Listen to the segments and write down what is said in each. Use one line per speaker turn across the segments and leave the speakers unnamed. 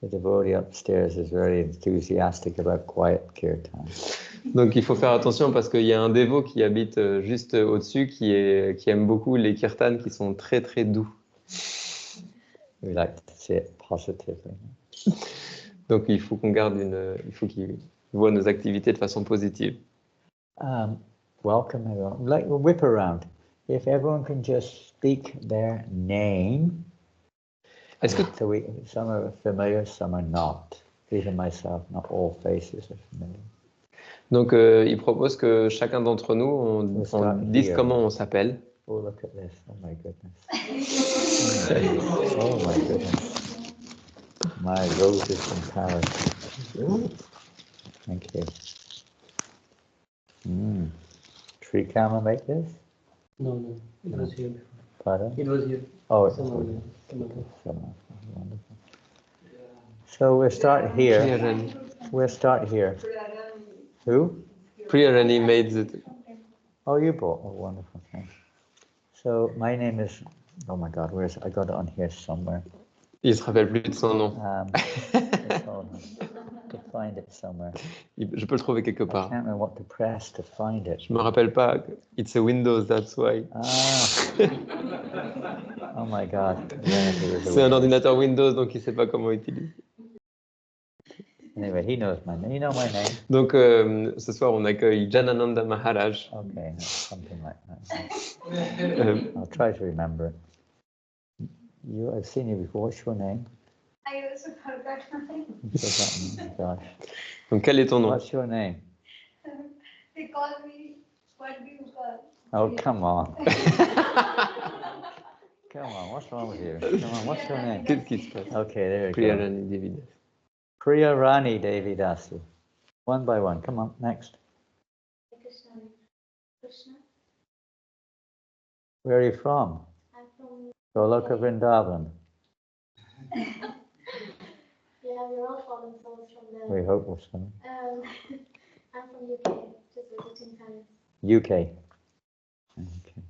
The devotee upstairs is very enthusiastic about quiet kirtan.
Donc il faut faire attention parce qu'il y a un dévot qui habite juste au-dessus qui aime beaucoup les kirtans qui sont très très doux.
We like to say it positively.
Donc il faut qu'il voit nos activités de façon positive.
Welcome everyone. Like we'll whip around. If everyone can just speak their name.
Est-ce que
some are familiar, some are not. Even myself, not all faces are familiar.
Donc il propose que chacun d'entre nous on dise comment on s'appelle.
Oh, look at this. Oh my goodness. Oh my goodness. My roses from Paris. Thank you. Tree camel make this?
No. It was here before.
Pardon?
It was here.
Oh, it's
Wonderful.
So we'll start here. We'll start here. Who?
Priyarani made it.
Oh, you bought. Oh, wonderful. Thanks. So my name is. Oh my God, I got it on here somewhere.
Il se rappelle plus de son nom.
To find it somewhere.
Je peux le trouver quelque part.
I can't remember what to press to find it.
Je me rappelle pas. It's a Windows, that's why.
Oh my God.
C'est un ordinateur Windows, donc il sait pas comment utiliser.
Anyway, he knows my name. You know my name.
Donc ce soir, on accueille Janananda Maharaj.
Okay, something like that. I'll try to remember. I've seen you before. What's your name?
I also forgot my name.
Gosh.
Donc quel est ton nom?
What's your name?
They call me. What do you call?
Oh, come on. Come on, what's wrong with you? Come on, what's your name?
Qu'est-ce qui se passe?
Okay, there you go.
Priyarani Devidas.
Priyarani Devidasu. One by one. Come on, next.
Krishna.
Where are you from?
I'm from.
Goloka Vrindavan.
Yeah, we're all fallen souls from there.
We hope we're so.
I'm from UK, just visiting Paris.
UK. Okay.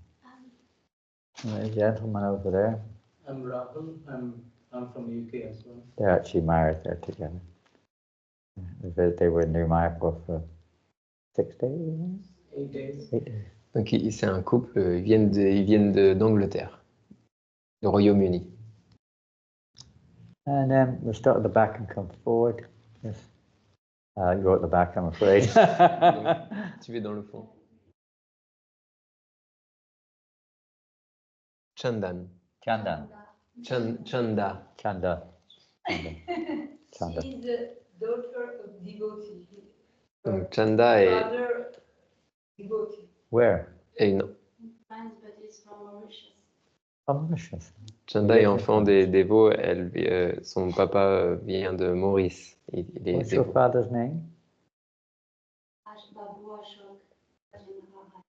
The gentleman over there.
I'm Rahul. I'm from UK as well.
They're actually married. They're together. They were in New Mayapur for 6 days.
8 days.
8 days.
Donc c'est un couple. Ils viennent d'Angleterre, du Royaume-Uni.
And then we'll start at the back and come forward. Yes. You're at the back, I'm afraid.
Tu es dans le fond. Chandan.
Chandan.
Chanda.
Chanda.
She is the daughter of devotee.
Donc Chanda est.
Father devotee.
Where?
Non.
France, but it's from Mauritius.
Oh, Mauritius.
Chanda est enfant des dévots. Son papa vient de Maurice.
What's your father's name?
Babu Ashok Rajendra.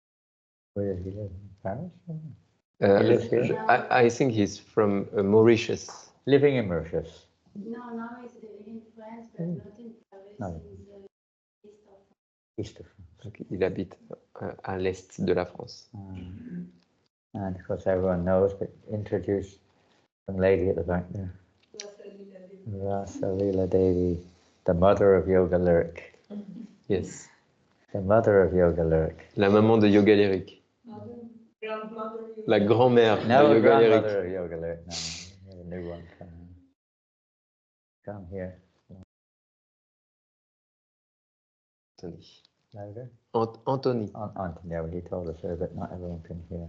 Where does he live? In Paris?
He lives here? I think he's from Mauritius.
Living in Mauritius.
No, now he's living in France, but not in Paris.
No.
In the east of France.
East of France.
Donc, il habite à l'est de la France.
And of course everyone knows, but introduce some lady at the back there. Rasalila Devi, the mother of Yoga Lyric.
Yes.
The mother of Yoga Lyric.
La maman de Yoga Lyric. La grand-mère de
No,
Yoga Lyric.
grandmother of Yoga Lyric. No, a new one coming. Come here.
Anthony.
Louder.
Anthony.
Anthony, yeah, well, he told us there, but not everyone can hear.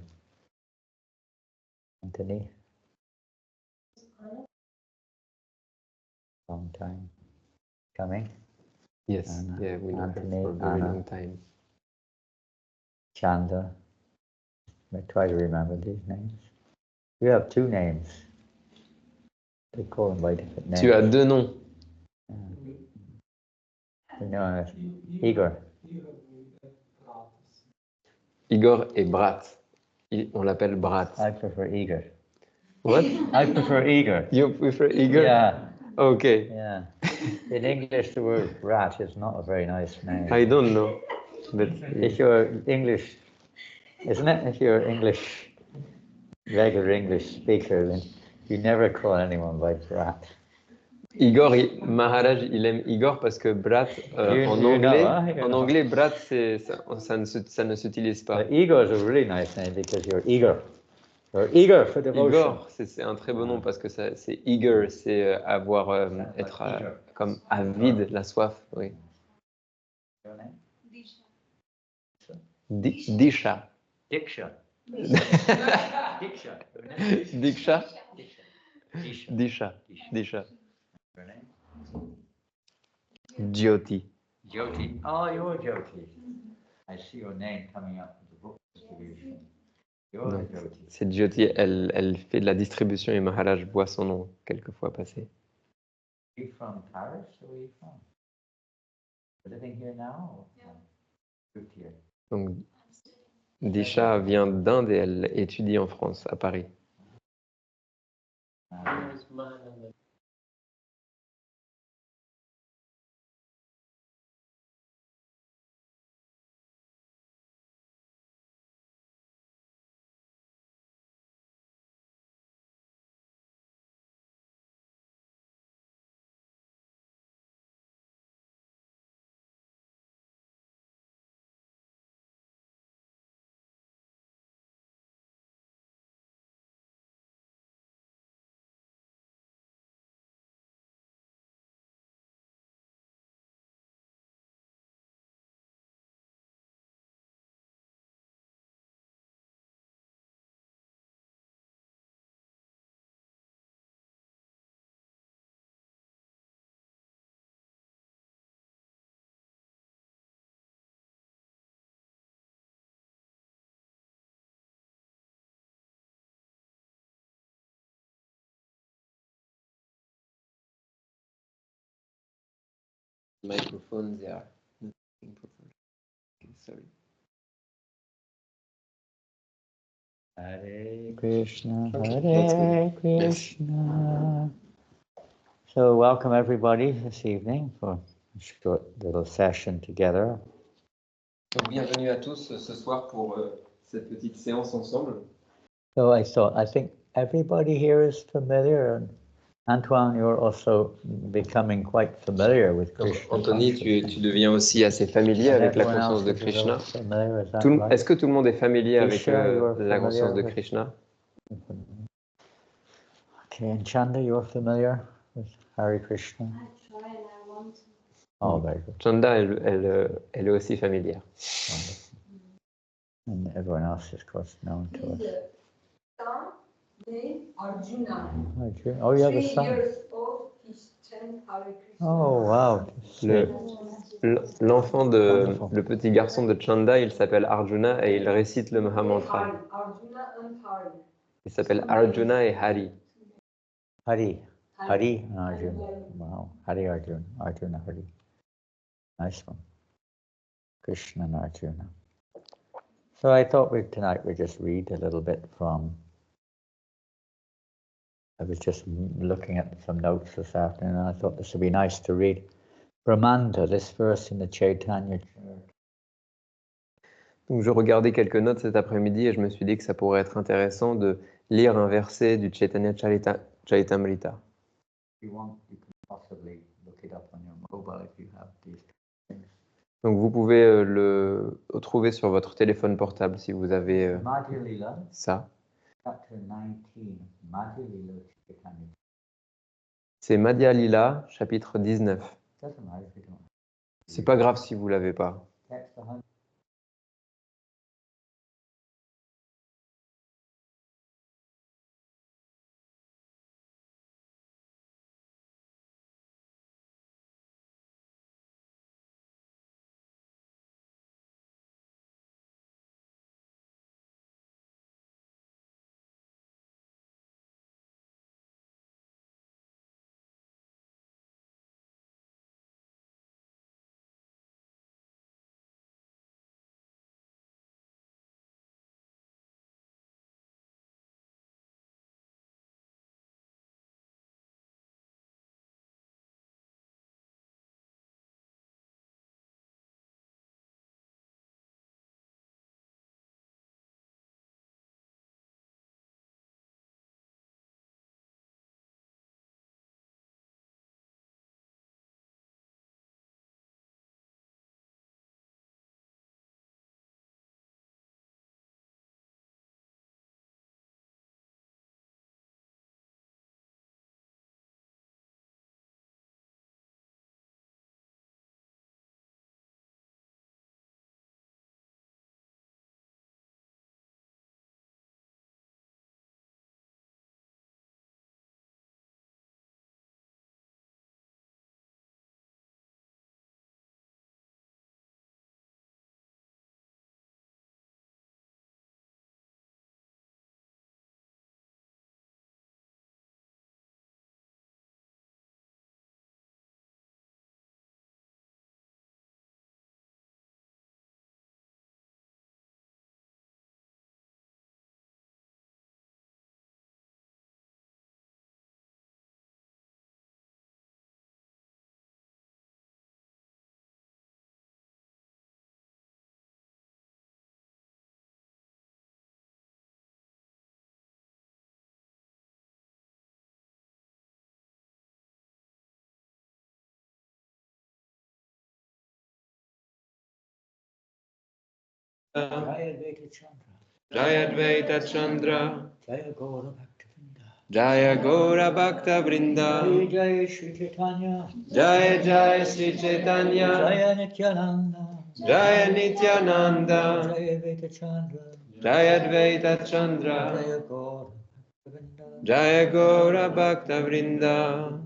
Anthony. Long time. Coming.
Yes.
Anna.
Yeah, we know
Anthony,
her for a very
Anna.
long time.
Chanda. I try to remember these names. You have 2 names. They call them by different names.
Tu as 2 noms.
You know, Igor.
Igor et Brat. On l'appelle Brat.
I prefer Igor.
What?
I prefer Igor.
You prefer Igor?
Yeah.
Okay.
Yeah. In English, the word brat is not a very nice name.
I don't know. But
If you're English, isn't it? If you're English, regular English speaker, then you never call anyone by brat.
Igor, Maharaj, il aime Igor parce que Brat, en anglais, Brat, ça ne s'utilise pas.
But Igor is a really nice name because you're eager. You're eager for devotion.
Igor, c'est un très beau nom parce que c'est eager, c'est être comme avide, la soif, oui.
Your name?
Disha.
Diksha. Diksha.
Diksha.
Disha.
Disha. Disha.
Your name?
Jyoti.
Jyoti. Oh, you're Jyoti. I see your name coming up with the book distribution. You're
Non,
Jyoti.
c'est Jyoti, elle fait de la distribution et Maharaj voit son nom quelquefois passer.
Are you from Paris? Where are you from? Living here now? Or moved here?
Donc, Disha vient d'Inde et elle étudie en France, à Paris.
Where's Mahananda?
Microphone there. Sorry.
Hare Krishna,
Okay,
Hare
that's good. Yes.
Krishna. So welcome everybody this evening for a short little session together.
Donc, bienvenue à tous ce soir pour cette petite séance ensemble.
So I think everybody here is familiar, and Antoine, you're also becoming quite familiar with
Donc,
Krishna.
Anthony, tu deviens aussi assez familier
And
avec la
everyone
conscience
else
de
is a
Krishna.
little familiar, is that
Est-ce
right?
que tout le monde est familier avec
Disha, you are
la conscience
familiar
de
with-
Krishna?
Okay, and Chanda, you're familiar with Hare Krishna?
I try and I want to.
Oh, very good.
Chanda, elle est aussi familière.
Wonderful. And everyone else is, of course, known to us.
His son named Arjuna.
Oh, you have a
3
son.
years old, he chant Hare Krishna.
Oh, wow.
L'enfant
Wonderful.
le petit garçon de Chanda, il s'appelle Arjuna et il récite le Mahamantra.
Hari, Arjuna and Hari.
Il s'appelle Arjuna et Hari.
Hari. Hari and
Hari.
Arjuna. Wow. Hari Arjuna. Arjuna Hari. Nice one. Krishna and Arjuna. So I thought tonight we'd just read a little bit from. I was just looking at some notes this afternoon, and I thought this would be nice to read. Brahmanda, this verse in the Chaitanya Charitamrita.
Donc je regardais quelques notes cet après-midi et je me suis dit que ça pourrait être intéressant de lire un verset du Chaitanya Charitamrita.
If you want, you can possibly look it up on your mobile if you have these things.
Donc vous pouvez le trouver sur votre téléphone portable si vous avez
Madhya Lila,
ça.
chapter 19, Madhya Lila Chaitanya.
C'est Madhya Lila, chapitre 19.
Doesn't matter if you don't.
C'est pas grave si vous l'avez pas.
Text 100. Jaya Advaita Chandra, Jaya Gaura Bhakta Vrinda, Jaya Shri Chaitanya, Jaya Sri Chaitanya, Jaya Nityananda, Jaya Advaita Chandra, Jaya Gaura Bhakta Vrinda.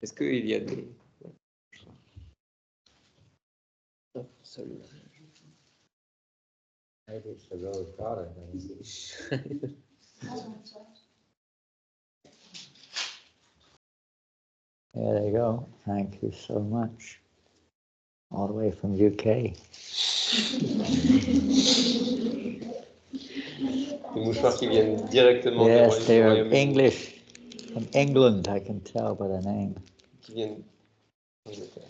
Est-ce qu'il y a des... Maybe it's the rose garden. There you go. Thank you so much. All the way from UK.
Les mouchoirs qui viennent directement
Yes, they
du
are
Royaume-Uni.
English from England, I can tell by the name.
Qui viennent d'Angleterre.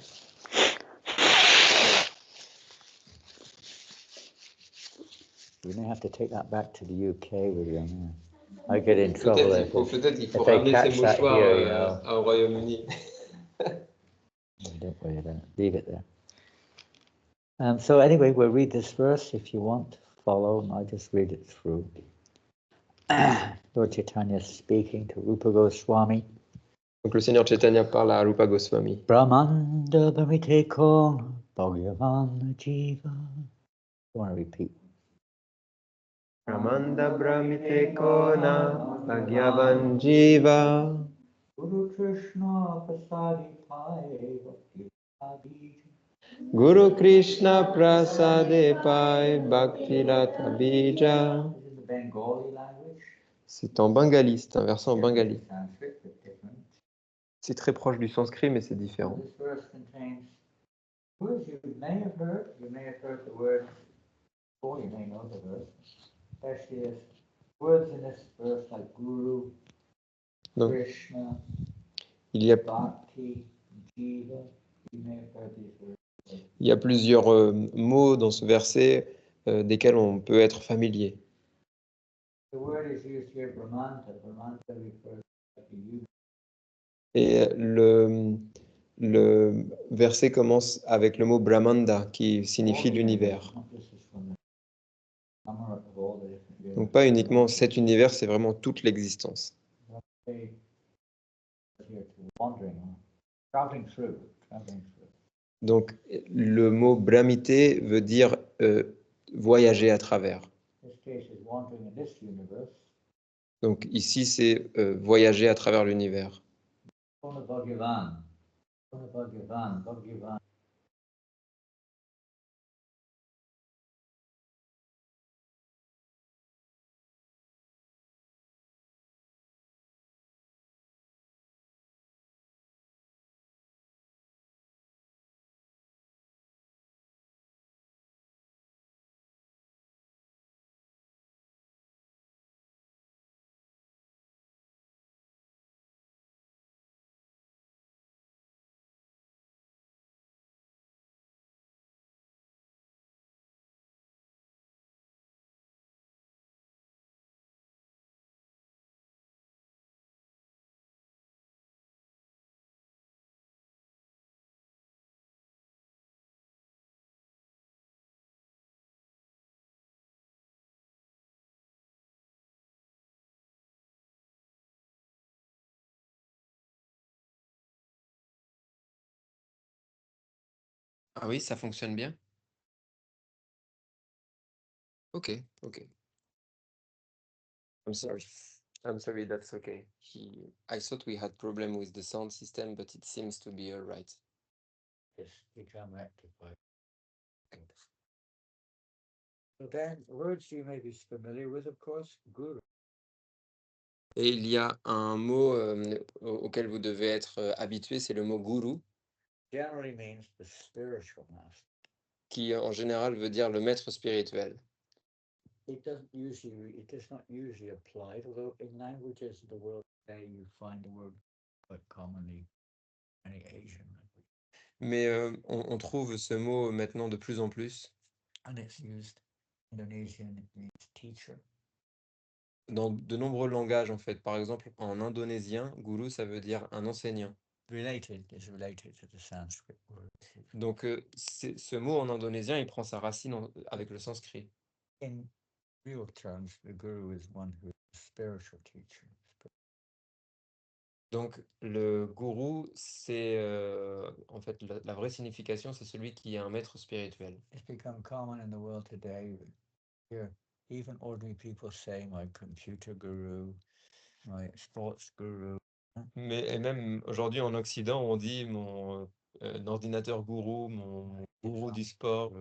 You may have to take that back to the UK with you. I get in trouble
Peut-être il faut
if they
ramener ces
catch that
mouchoirs
here, you know.
au Royaume-Uni.
Don't worry about it. Leave it there. So anyway, we'll read this verse if you want to follow. I'll just read it through. Lord Chaitanya is speaking to Rupa Goswami.
Donc le Seigneur Chaitanya parle à Rupa Goswami.
Brahmanda Bhamite Kona Bhagavan Jiva. I want to repeat.
Brahmanda Brahmite Kona Bhagyavan Jiva.
Guru Krishna Prasadi Pai Bhakti Abhija.
Guru Krishna Prasade Pai Bhakti Lata Bija.
This is the Bengali language.
C'est en bengali, c'est un verset en bengali.
Sanskrit, but different.
C'est très proche du sanskrit, mais c'est différent.
This verse contains words you may have heard. You may have heard the word, or you may know the verse. Especially as words in this verse like Guru,
Donc,
Krishna,
il y a
Bhakti, Jiva. You may have heard these words.
Il y a plusieurs mots dans ce verset desquels on peut être familier.
The word is used here, Brahmanta. Brahmanta refers to the youth.
Et le verset commence avec le mot Brahmanda, qui signifie l'univers.
This is from the summer of all the different years.
Donc pas uniquement cet univers, c'est vraiment toute l'existence.
Here to wandering, traveling through.
Donc le mot Brahmité veut dire voyager à travers.
This case is wandering in this universe.
Donc ici, c'est voyager à travers l'univers.
Kona Bhagavan. Kona Bhagavan. Bhagavan.
Ah oui, ça fonctionne bien? Ok, ok. I'm sorry. I'm sorry, that's okay. I thought we had problem with the sound system, but it seems to be all right.
Yes, become rectified. So then, words you may be familiar with, of course, Guru.
Et il y a un mot auquel vous devez être habitué, c'est le mot gourou,
Generally means the spiritual master.
qui en général veut dire le maître spirituel.
It does not usually apply, although in languages of the world today you find the word quite commonly in any Asian language.
Mais on trouve ce mot maintenant de plus en plus
And it's used in Indonesian, it means teacher.
dans de nombreux langages en fait. Par exemple, en indonésien, guru, ça veut dire un enseignant.
is related to the Sanskrit word.
Donc, ce mot en indonésien, il prend sa racine avec le sanskrit.
In real terms, the guru is one who is a spiritual teacher.
Donc, le gourou, c'est en fait la vraie signification, c'est celui qui est un maître spirituel.
It's become common in the world today. Here, even ordinary people say my computer guru, my sports guru.
Et même aujourd'hui en Occident, on dit mon ordinateur gourou, mon gourou du sport,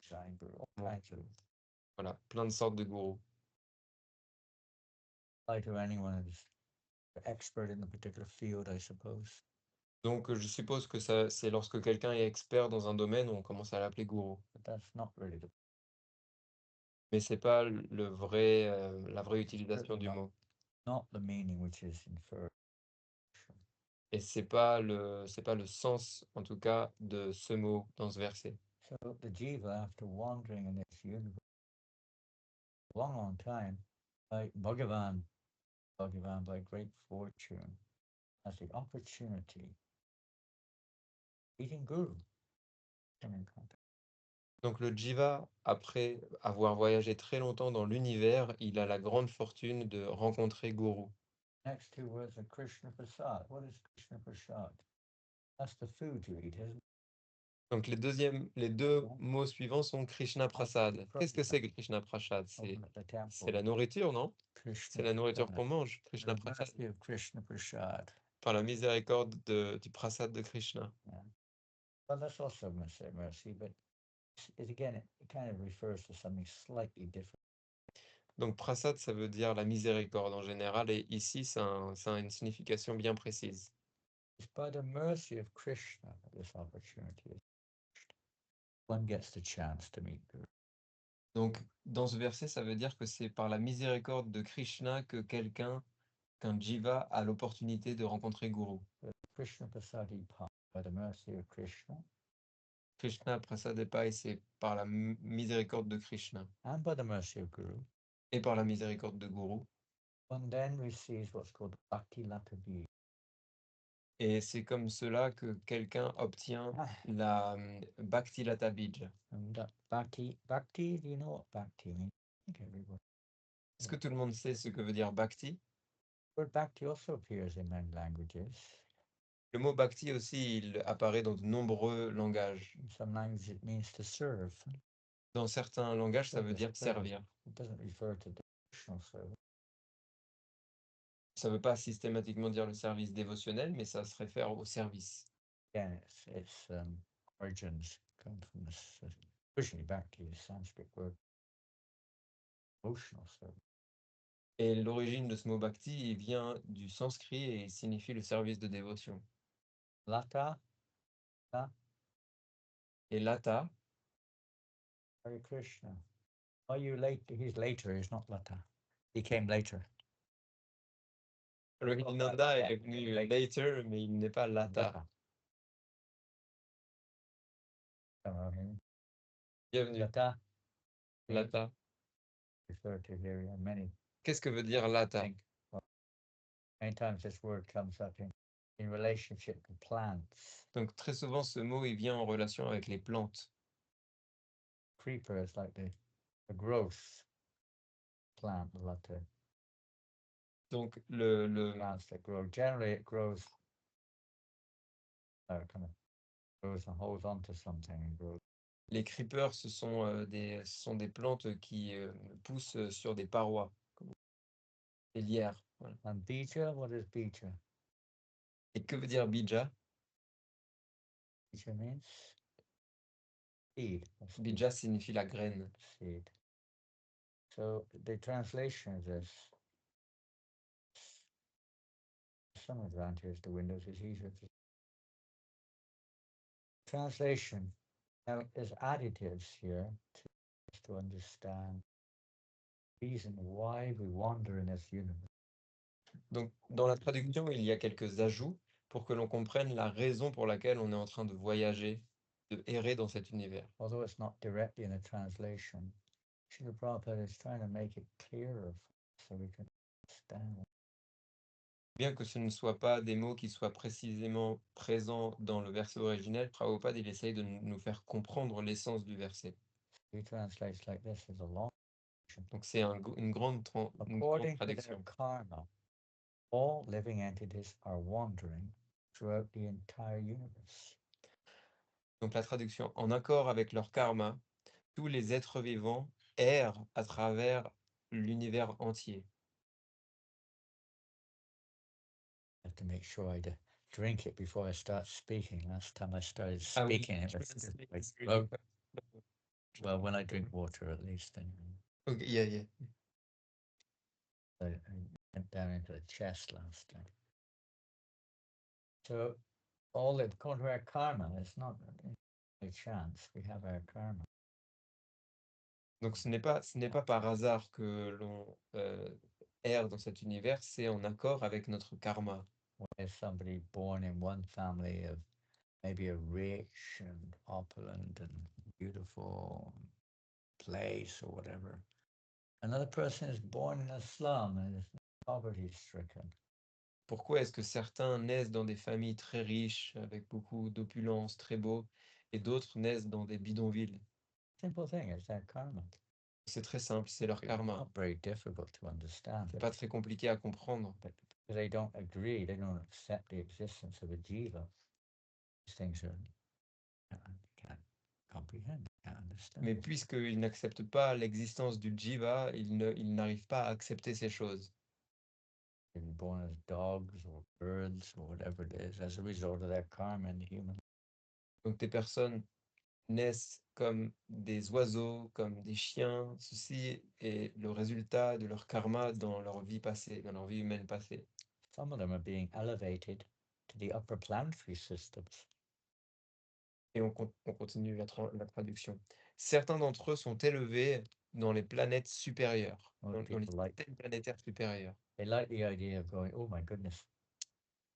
Design guru, all kinds of
voilà, plein de sortes de gourous.
apply to anyone who's an expert in a particular field, I suppose.
Donc, je suppose que ça, c'est lorsque quelqu'un est expert dans un domaine, on commence à l'appeler gourou.
But that's not really the
Mais c'est pas la vraie utilisation du mot.
not the meaning which is inferred.
Et c'est pas le sens, en tout cas, de ce mot dans ce verset.
So the jiva, after wandering in this universe a long, long time, like Bhagavan, by great fortune, has the opportunity meeting Guru. Come in contact.
Donc le jiva, après avoir voyagé très longtemps dans l'univers, il a la grande fortune de rencontrer Guru.
Next two words are Krishna Prasad. What is Krishna Prasad? That's the food you eat, isn't it?
Donc les deux mots suivants sont Krishna Prasad. Qu'est-ce que c'est que Krishna Prasad? C'est la nourriture, non? C'est la nourriture qu'on mange, Krishna Prasad.
Krishna Prasad.
Par la miséricorde du Prasad de Krishna.
Yeah. Well, that's also mercy, but it kind of refers to something slightly different.
Donc Prasad, ça veut dire la miséricorde en général, et ici, ça a une signification bien précise.
It's by the mercy of Krishna that this opportunity is. One gets the chance to meet Guru.
Donc, dans ce verset, ça veut dire que c'est par la miséricorde de Krishna que qu'un jiva a l'opportunité de rencontrer Guru.
Krishna Prasadi Pa, by the mercy of Krishna.
Krishna Prasadepa, et c'est par la miséricorde de Krishna.
And by the mercy of Guru.
Et par la miséricorde de Guru.
One then receives what's called Bhakti Lata Bija.
Et c'est comme cela que quelqu'un obtient la Bhakti Lata Bija.
Bhakti, do you know what Bhakti means?
Est-ce que tout le monde sait ce que veut dire Bhakti?
The word Bhakti also appears in many languages.
Le mot Bhakti aussi, il apparaît dans de nombreux langages.
In some languages, it means to serve.
Dans certains langages, ça veut dire servir.
It doesn't refer to devotional service.
Ça ne veut pas systématiquement dire le service dévotionnel, mais ça se réfère au service.
Again, its origins come from this, originally Bhakti, the Sanskrit word, devotional service.
Et l'origine de ce mot bhakti, il vient du sanskrit et il signifie le service de dévotion.
Lata.
Et lata.
Hare Krishna. Are you late? He's later, he's not Lata. He came later.
Nanda est venu later, mais il n'est pas lata. Bienvenue.
Lata.
Lata. Qu'est-ce que veut dire lata?
Many times this word comes up in relationship to plants.
Donc très souvent ce mot il vient en relation avec les plantes.
Creeper is like the growth plant, lata.
Donc le
plants that grow. Generally it grows kind of grows and holds on to something and grows.
Les creepers, ce sont des plantes qui poussent sur des parois, des lierres. Voilà.
And bija, what is bija?
Et que veut dire bija?
Bija means seed.
Bija signifie la graine.
Seed. So the translation of this, some advantage to Windows is easier to translation. Now there's additives here to understand the reason why we wander in this universe.
Donc, dans la traduction, il y a quelques ajouts pour que l'on comprenne la raison pour laquelle on est en train de voyager, de errer dans cet univers.
Although it's not directly in a translation, Srila Prabhupada is trying to make it clearer so we can understand.
Bien que ce ne soit pas des mots qui soient précisément présents dans le verset originel, Prabhupada, il essaye de nous faire comprendre l'essence du verset.
He translates like this as a long.
Donc c'est une grande
According to their
traduction.
karma, all living entities are wandering throughout the entire universe.
Donc la traduction, en accord avec leur karma, tous les êtres vivants errent à travers l'univers entier.
I have to make sure I drink it before I start speaking. Last time I started
Ah oui,
speaking, it
je
was
pense que
like,
c'est-
oh, well, when I drink water, at least, anyway.
Ok, yeah.
I went down into the chest last time. So, all that according to our karma, it's not a chance. We have our karma.
Donc ce n'est pas par hasard que l'on erre dans cet univers, c'est en accord avec notre karma.
Where somebody born in one family of maybe a rich and opulent and beautiful place or whatever, another person is born in a slum and is poverty stricken.
Pourquoi est-ce que certains naissent dans des familles très riches, avec beaucoup d'opulence, très beaux, et d'autres naissent dans des bidonvilles?
Simple thing, it's their karma.
C'est très simple, c'est leur
It's
karma.
not very difficult to understand.
C'est pas très compliqué à comprendre.
But because they don't agree, they don't accept the existence of a jiva. These things are can't comprehend, can't understand.
Mais puisqu'ils n'acceptent pas l'existence du jiva, ils n'arrivent pas à accepter ces choses.
They're born as dogs or birds or whatever it is as a result of their karma in the human.
Donc des personnes naissent comme des oiseaux, comme des chiens. Ceci est le résultat de leur karma dans leur vie passée, dans leur vie humaine passée.
Some of them are being elevated to the upper planetary systems.
Et on continue la traduction. Certains d'entre eux sont élevés dans les planètes supérieures, dans les systèmes planétaires supérieurs.
They like the idea of going, oh my goodness.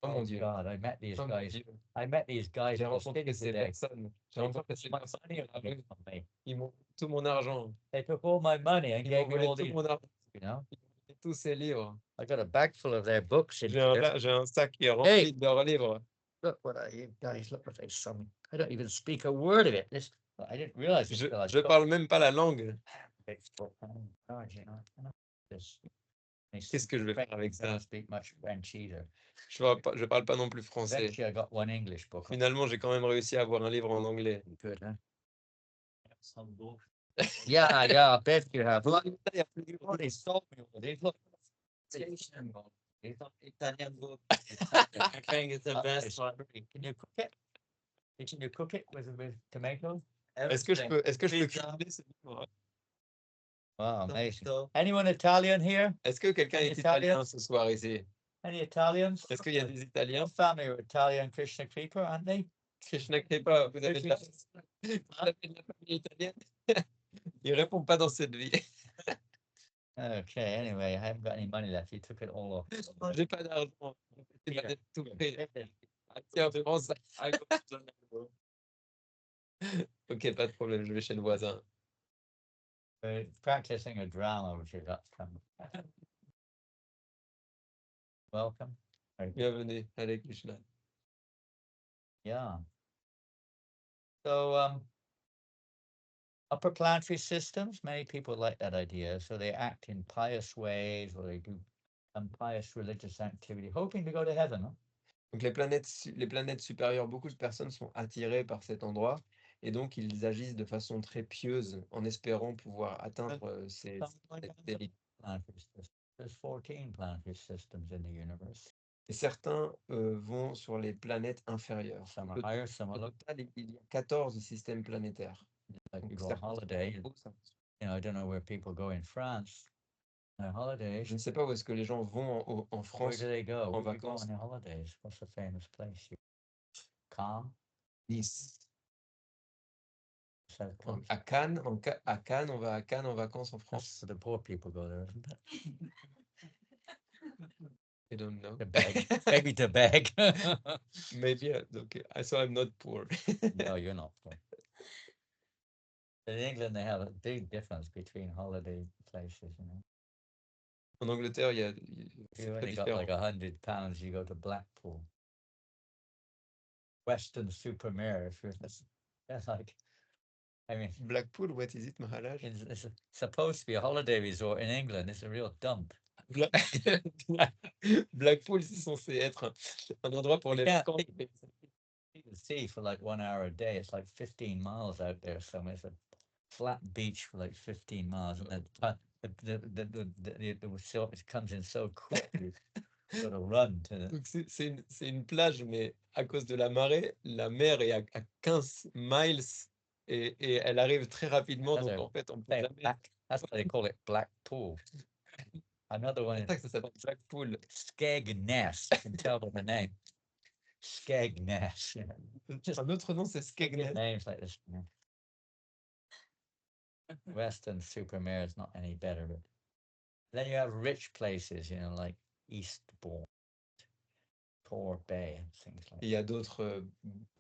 Oh mon Dieu.
God, I met these
Oh mon
guys.
Dieu.
I met these guys
J'ai
in the
rencontré
city
ces
today.
personnes. J'ai
They
rencontré
took
ces
my
personnes.
money away from me.
Ils m'ont tout mon argent.
They took all my money and
Ils m'ont
gave me
volé
all
tout
these,
mon argent.
you know.
Ils m'ont volé tous ces livres.
I got a bag full of their books in
J'ai
here.
un sac qui est rempli de leurs livres.
Look what you guys look what they saw me. I don't even speak a word of it. This I didn't realize it.
Je parle même pas la langue. Qu'est-ce que je vais faire avec ça?
I speak much French either.
Je parle pas non plus français.
Eventually, I got one English book.
Finalement, j'ai quand même réussi à avoir un livre en anglais.
Good, huh? Yeah, I bet you have. Look, they sold me all these. Look, Italian book. I think it's the best one. Can you cook it? Can you cook it with tomatoes?
Est-ce que je peux cuisiner ce livre?
Wow, amazing. Anyone Italian here?
Est-ce que quelqu'un est italien ce soir ici?
Any Italians?
Est-ce qu'il y a des Italiens?
Your family are Italian Krishna Kripa, aren't they?
Krishna Kripa, vous avez de la famille italienne? Il répond pas dans cette vie.
Okay, anyway, I haven't got any money left. You took it all off.
J'ai pas d'argent. Il m'a tout pris. Ah, tiens, prends ça. Ok, pas de problème, je vais chez le voisin.
Practicing a drama, which is up coming. Welcome.
Bienvenue, Hare Krishna.
Yeah. So, upper planetary systems, many people like that idea. So they act in pious ways or they do some pious religious activity, hoping to go to heaven. Huh?
Donc les planètes supérieures, beaucoup de personnes sont attirées par cet endroit et donc ils agissent de façon très pieuse en espérant pouvoir atteindre ces élites.
There's 14 planetary systems in the universe.
Et certains vont sur les planètes inférieures.
Some are higher, some are
Au
lower.
total, il y a 14 systèmes planétaires.
Like you
Donc,
go on
certains sont
holiday,
en haut, certains sont-
you know, I don't know where people go in France. On holidays.
Je ne sais pas où est-ce que les gens vont en
Where
France
do they go?
en
Where do you go
vacances.
on your holidays? What's the famous place? Cannes?
Nice.
South Coast.
À Cannes, à Cannes, on va à Cannes en vacances en France.
That's the poor people go there, isn't it?
I don't know.
To beg. Maybe to beg.
Maybe, okay. So I'm not poor.
No, you're not poor. In England, they have a big difference between holiday places, you know.
En Angleterre,
If
c'est
you've
très
only got like
différent.
£100, you go to Blackpool. Weston-super-Mare, if you're that's like, I mean,
Blackpool, what is it, Maharaj?
it's supposed to be a holiday resort in England. It's a real dump.
Bla- Blackpool, c'est censé être un endroit pour les
Yeah,
vacances.
you can see for like 1 hour a day. It's like 15 miles out there somewhere. It's a flat beach for like 15 miles, and then it comes in so quickly. You got to run to the.
Donc c'est une plage, mais à cause de la marée, la mer est à 15 miles et elle arrive très rapidement.
That's
Donc
a-
en fait, on peut
Hey,
jamais.
that's why they call it Blackpool. Another one
C'est
is
ça que ça s'appelle Blackpool.
Skegness. You can tell by the name. Skegness. Just
Un autre nom, c'est Skegness.
names like this. Weston-super-Mare is not any better, but then you have rich places, like Eastbourne, Tor Bay, and things like
Il y a d'autres.
that.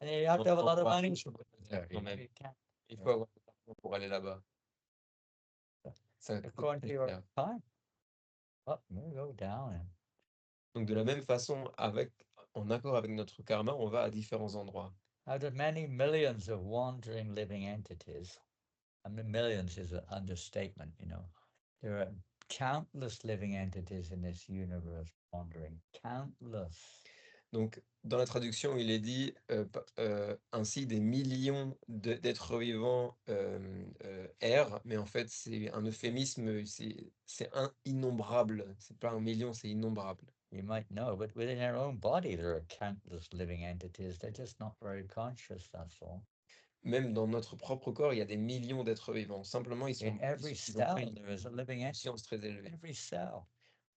And you have to have a lot of
endroits
money.
riches en Angleterre, quand même.
You can't,
Il faut avoir de l'argent pour aller là-bas. Ça coûte
according
très
to your
cher.
time. Up, you go down. And
Donc de la même façon, en accord avec notre karma, on va à différents endroits.
out of many millions of wandering living entities, I mean, millions is an understatement, there are countless living entities in this universe wandering. Countless.
Donc, dans la traduction, il est dit ainsi des millions d'êtres vivants errent, mais en fait, c'est un euphémisme, c'est innombrable. C'est pas un million, c'est innombrable.
You might know, but within our own body, there are countless living entities. They're just not very conscious, that's all.
Même dans notre propre corps, il y a des millions d'êtres vivants. Simplement, ils
In every
ont pas
cell,
une
there is a living entity.
conscience très élevée.
Every cell.
En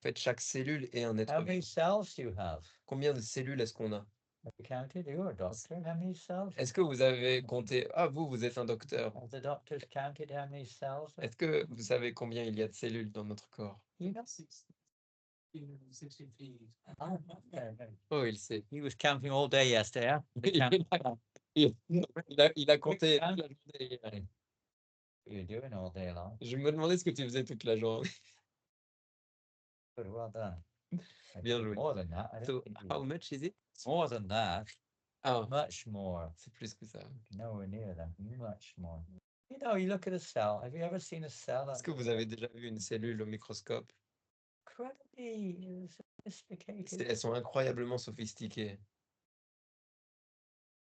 fait, chaque cellule est un être
How many
vivant.
cells do you have?
Combien de cellules est-ce qu'on a?
Have you counted? You're a doctor. How many cells?
Est-ce que vous avez compté? Ah, vous êtes un docteur.
Have the doctors counted how many cells?
Est-ce que vous savez combien il y a de cellules dans notre corps?
You know?
63.
Oh, il sait.
He was counting all day yesterday. Huh?
Il a compté toute la journée hier.
What are you doing all day long?
Je me demandais ce que tu faisais toute la journée.
Good, well done.
Bien joué.
More than that. I don't
So,
think you-
how much is it?
More than that.
Ah,
Much more.
c'est plus que ça.
Nowhere near that. Much more. You look at a cell. Have you ever seen a cell?
Est-ce que vous avez déjà vu une cellule au microscope?
Incredibly sophisticated.
Elles sont incroyablement sophistiquées.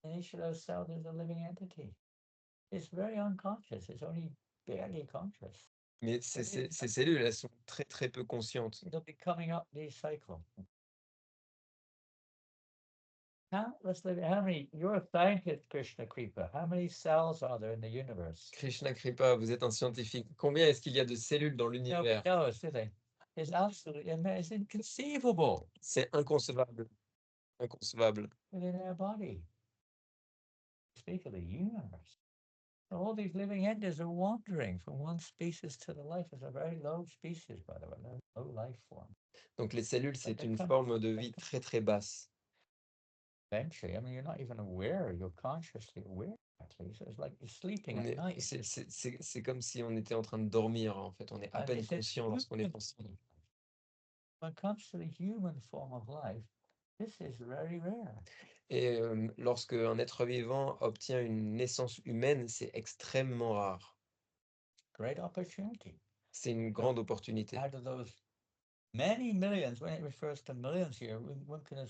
In each of those cells, there's a living entity. It's very unconscious. It's only barely conscious.
Mais ces cellules, elles sont très très peu conscientes.
It'll be coming up these cycles. Countless living. How many? You're a scientist, Krishna Kripa. How many cells are there in the universe?
Krishna Kripa, vous êtes un scientifique. Combien est-ce qu'il y a de cellules dans
Nobody
l'univers?
knows, do they? It's absolutely it's inconceivable
C'est inconcevable. Inconcevable.
within our body. Speak of the universe. All these living entities are wandering from one species to the life. It's a very low species, by the way, low life form.
Donc les cellules, c'est une forme de vie très très basse.
Eventually, I mean, you're not even aware. You're consciously aware. Actually, so it's like you're sleeping at night.
C'est comme si on était en train de dormir, en fait. On est à
And
peine
it's a
conscient lorsqu'on est
human
conscient.
When it comes to the human form of life, this is very rare.
Et lorsque un être vivant obtient une naissance humaine, c'est extrêmement rare.
Great opportunity.
C'est une grande opportunité.
Out of those many millions, when it refers to millions here, one can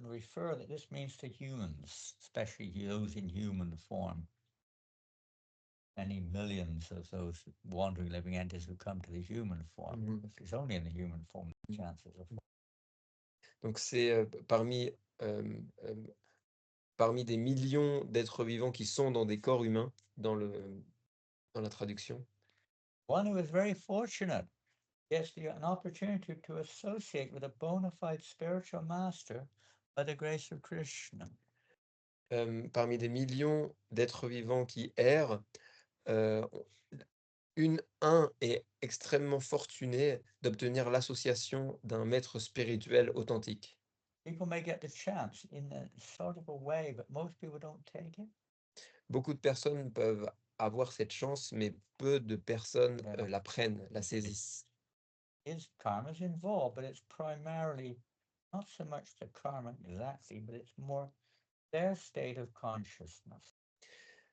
refer that this means to humans, especially those in human form. Many millions of those wandering living entities who come to the human form.
Mhm.
If it's only in the human form, the chances of.
Donc c'est parmi des millions d'êtres vivants qui sont dans des corps humains, dans la traduction.
One who is very fortunate gets an opportunity to associate with a bona fide spiritual master by the grace of Krishna.
Parmi des millions d'êtres vivants qui errent, un est extrêmement fortuné d'obtenir l'association d'un maître spirituel authentique.
People may get the chance in a sort of a way, but most people don't take it.
Beaucoup de personnes peuvent avoir cette chance, mais peu de personnes la prennent, la saisissent.
is karma's involved, but it's primarily not so much the karma exactly, but it's more their state of consciousness.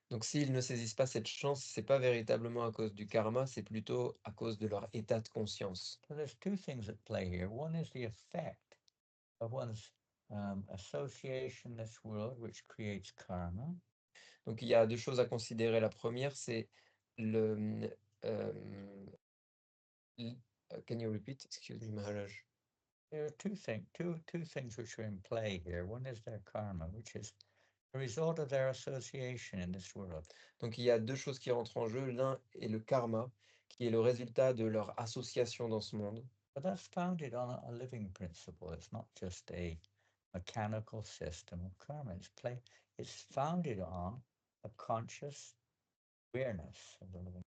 Donc s'ils ne saisissent pas cette chance, c'est pas véritablement à cause du karma, c'est plutôt à cause de leur état de conscience.
So there's two things at play here. One is the effect of one's association in this world, which creates karma.
Donc il y a deux choses à considérer. La première, c'est le... can you repeat? Excuse me, Maharaj.
There are two things which are in play here. One is their karma, which is the result of their association in this world.
Donc il y a deux choses qui rentrent en jeu. L'un est le karma, qui est le résultat de leur association dans ce monde.
But that's founded on a living principle. It's not just a mechanical system of karma. It's founded on a conscious awareness of the living.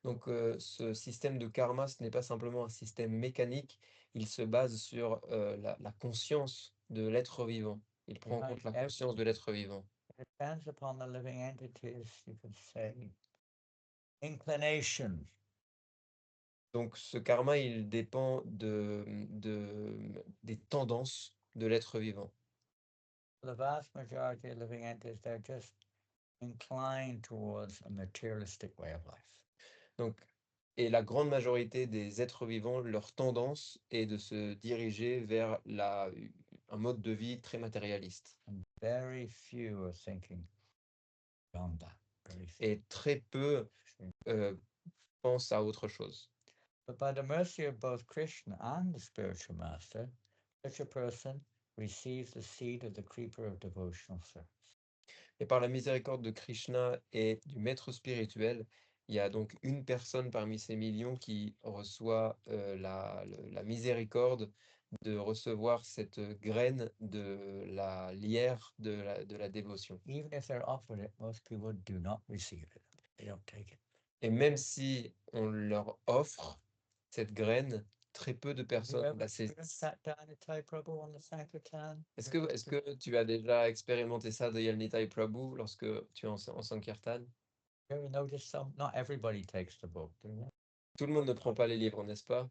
Donc ce système de karma, ce n'est pas simplement un système mécanique, il se base sur la conscience de l'être vivant. Il prend en compte la conscience de l'être vivant.
It depends upon the living entities, you could say, inclination.
Donc ce karma, il dépend des tendances de l'être vivant.
The vast majority of living entities, they're just inclined towards a materialistic way of life.
Donc, et la grande majorité des êtres vivants, leur tendance est de se diriger vers un mode de vie très matérialiste.
And very few are thinking beyond that. Very few.
Et très peu pensent à autre chose.
But by the mercy of both Krishna and the spiritual master, such a person receives the seed of the creeper of devotional service.
Et par la miséricorde de Krishna et du maître spirituel, il y a donc une personne parmi ces millions qui reçoit la miséricorde de recevoir cette graine de la lierre de la dévotion.
Even if they're offered it, most people do not receive it. They don't take it.
Et même si on leur offre cette graine, très peu de personnes la saisissent. Est-ce que tu as déjà expérimenté ça de Yalnitai Prabhu lorsque tu es en Sankirtan?
Not everybody takes the book, do they?
Tout le monde ne prend pas les livres, n'est-ce pas?